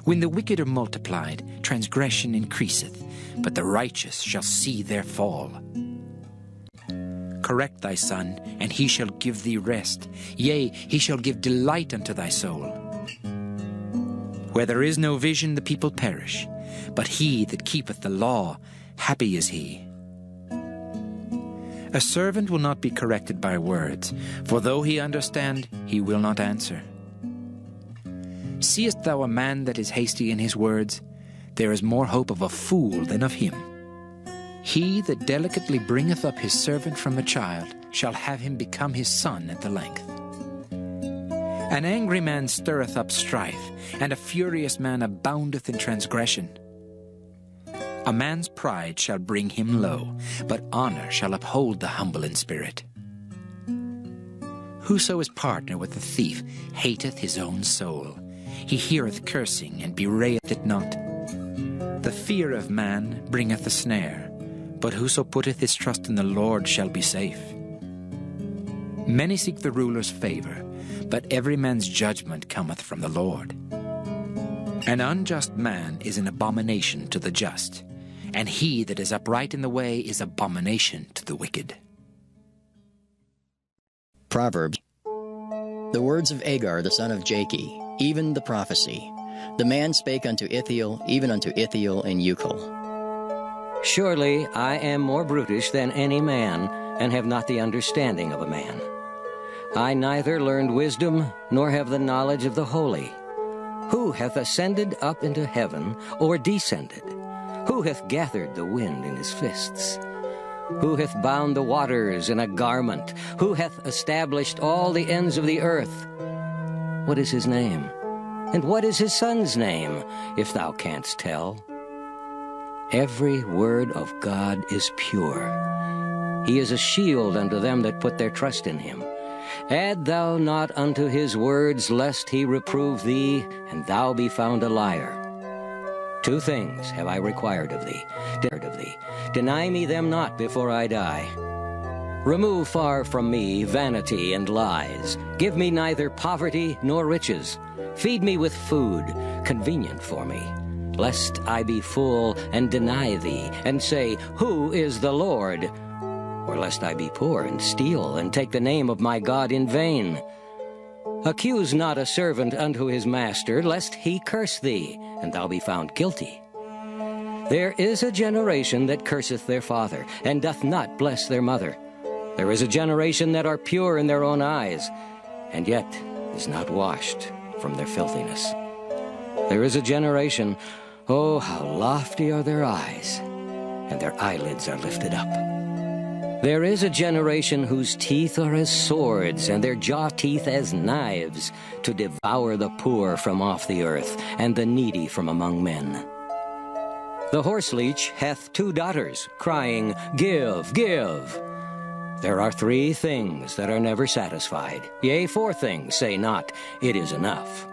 When the wicked are multiplied, transgression increaseth, but the righteous shall see their fall. Correct thy son, and he shall give thee rest. Yea, he shall give delight unto thy soul. Where there is no vision, the people perish, but he that keepeth the law, happy is he. A servant will not be corrected by words, for though he understand, he will not answer. Seest thou a man that is hasty in his words? There is more hope of a fool than of him. He that delicately bringeth up his servant from a child shall have him become his son at the length. An angry man stirreth up strife, and a furious man aboundeth in transgression. A man's pride shall bring him low, but honor shall uphold the humble in spirit. Whoso is partner with the thief hateth his own soul. He heareth cursing, and bewrayeth it not. The fear of man bringeth a snare, but whoso putteth his trust in the Lord shall be safe. Many seek the ruler's favor, but every man's judgment cometh from the Lord. An unjust man is an abomination to the just, and he that is upright in the way is abomination to the wicked. Proverbs. The words of Agar the son of Jakeh, even the prophecy. The man spake unto Ithiel, even unto Ithiel in Ucal. Surely I am more brutish than any man, and have not the understanding of a man. I neither learned wisdom, nor have the knowledge of the holy. Who hath ascended up into heaven, or descended? Who hath gathered the wind in his fists? Who hath bound the waters in a garment? Who hath established all the ends of the earth? What is his name? And what is his son's name, if thou canst tell? Every word of God is pure. He is a shield unto them that put their trust in him. Add thou not unto his words, lest he reprove thee, and thou be found a liar. 2 things have I required of thee. Deny me them not before I die. Remove far from me vanity and lies. Give me neither poverty nor riches. Feed me with food, convenient for me, lest I be full and deny thee, and say, Who is the Lord? Or lest I be poor and steal, and take the name of my God in vain. Accuse not a servant unto his master, lest he curse thee, and thou be found guilty. There is a generation that curseth their father, and doth not bless their mother. There is a generation that are pure in their own eyes, and yet is not washed from their filthiness. There is a generation, oh, how lofty are their eyes, and their eyelids are lifted up. There is a generation whose teeth are as swords, and their jaw teeth as knives, to devour the poor from off the earth, and the needy from among men. The horseleech hath 2 daughters, crying, Give, give. There are 3 things that are never satisfied. Yea, 4 things say not, It is enough.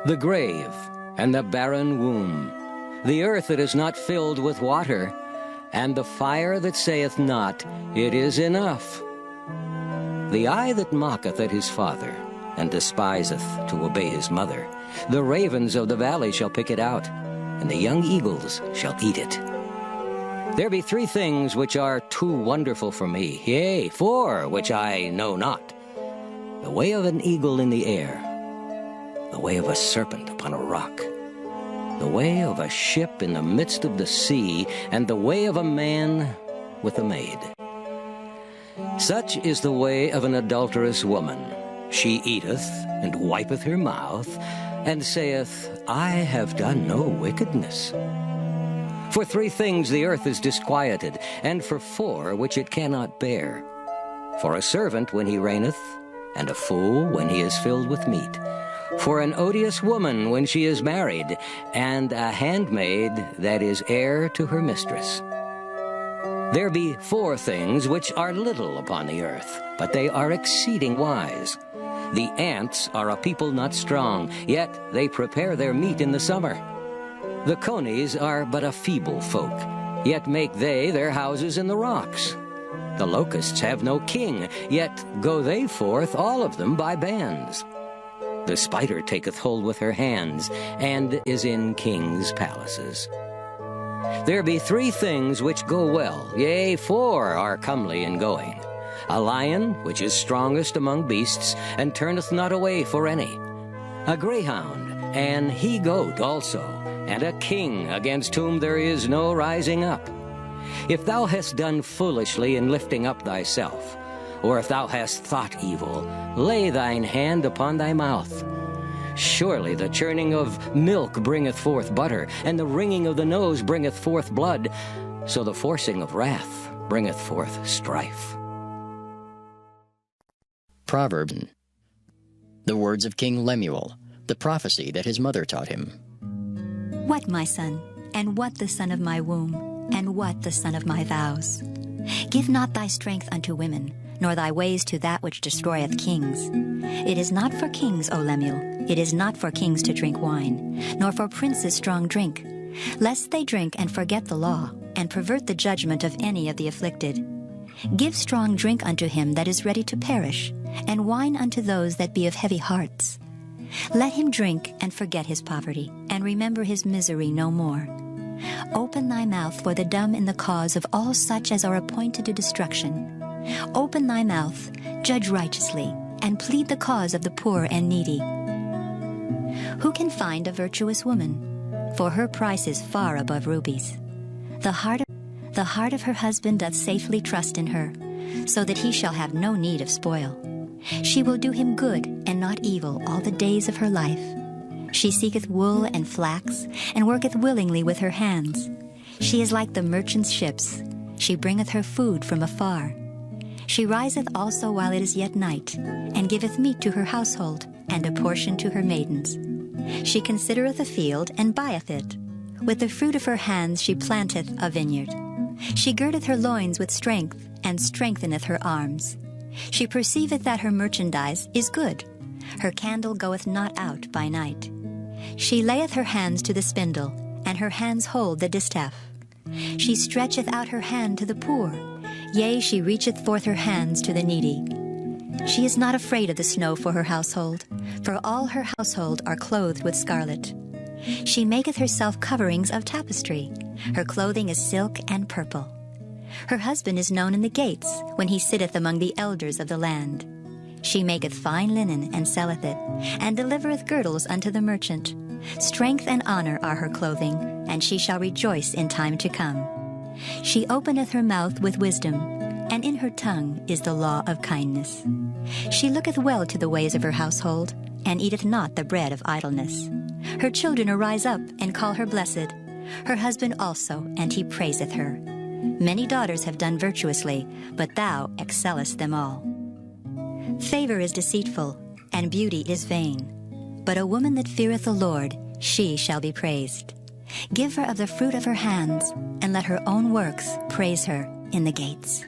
The grave and the barren womb, the earth that is not filled with water, and the fire that saith not, It is enough. The eye that mocketh at his father, and despiseth to obey his mother, the ravens of the valley shall pick it out, and the young eagles shall eat it. There be 3 things which are too wonderful for me, yea, 4 which I know not. The way of an eagle in the air, the way of a serpent upon a rock, the way of a ship in the midst of the sea, and the way of a man with a maid. Such is the way of an adulterous woman. She eateth, and wipeth her mouth, and saith, I have done no wickedness. For 3 things the earth is disquieted, and for 4 which it cannot bear. For a servant when he reigneth, and a fool when he is filled with meat. For an odious woman when she is married, and a handmaid that is heir to her mistress. There be 4 things which are little upon the earth, but they are exceeding wise. The ants are a people not strong, yet they prepare their meat in the summer. The conies are but a feeble folk, yet make they their houses in the rocks. The locusts have no king, yet go they forth all of them by bands. The spider taketh hold with her hands, and is in kings' palaces. There be 3 things which go well, yea, 4 are comely in going. A lion, which is strongest among beasts, and turneth not away for any. A greyhound, an he-goat also, and a king against whom there is no rising up. If thou hast done foolishly in lifting up thyself, or if thou hast thought evil, lay thine hand upon thy mouth. Surely the churning of milk bringeth forth butter, and the wringing of the nose bringeth forth blood, so the forcing of wrath bringeth forth strife. Proverbs. The words of King Lemuel, the prophecy that his mother taught him. What, my son, and what the son of my womb, and what the son of my vows? Give not thy strength unto women, nor thy ways to that which destroyeth kings. It is not for kings, O Lemuel, it is not for kings to drink wine, nor for princes strong drink, lest they drink and forget the law, and pervert the judgment of any of the afflicted. Give strong drink unto him that is ready to perish, and wine unto those that be of heavy hearts. Let him drink and forget his poverty, and remember his misery no more. Open thy mouth for the dumb in the cause of all such as are appointed to destruction. Open thy mouth, judge righteously, and plead the cause of the poor and needy. Who can find a virtuous woman? For her price is far above rubies. The heart of her husband doth safely trust in her, so that he shall have no need of spoil. She will do him good and not evil all the days of her life. She seeketh wool and flax, and worketh willingly with her hands. She is like the merchant's ships. She bringeth her food from afar. She riseth also while it is yet night, and giveth meat to her household, and a portion to her maidens. She considereth a field, and buyeth it. With the fruit of her hands she planteth a vineyard. She girdeth her loins with strength, and strengtheneth her arms. She perceiveth that her merchandise is good. Her candle goeth not out by night. She layeth her hands to the spindle, and her hands hold the distaff. She stretcheth out her hand to the poor, yea, she reacheth forth her hands to the needy. She is not afraid of the snow for her household, for all her household are clothed with scarlet. She maketh herself coverings of tapestry. Her clothing is silk and purple. Her husband is known in the gates, when he sitteth among the elders of the land. She maketh fine linen, and selleth it, and delivereth girdles unto the merchant. Strength and honor are her clothing, and she shall rejoice in time to come. She openeth her mouth with wisdom, and in her tongue is the law of kindness. She looketh well to the ways of her household, and eateth not the bread of idleness. Her children arise up, and call her blessed. Her husband also, and he praiseth her. Many daughters have done virtuously, but thou excellest them all. Favor is deceitful, and beauty is vain. But a woman that feareth the Lord, she shall be praised. Give her of the fruit of her hands, and let her own works praise her in the gates.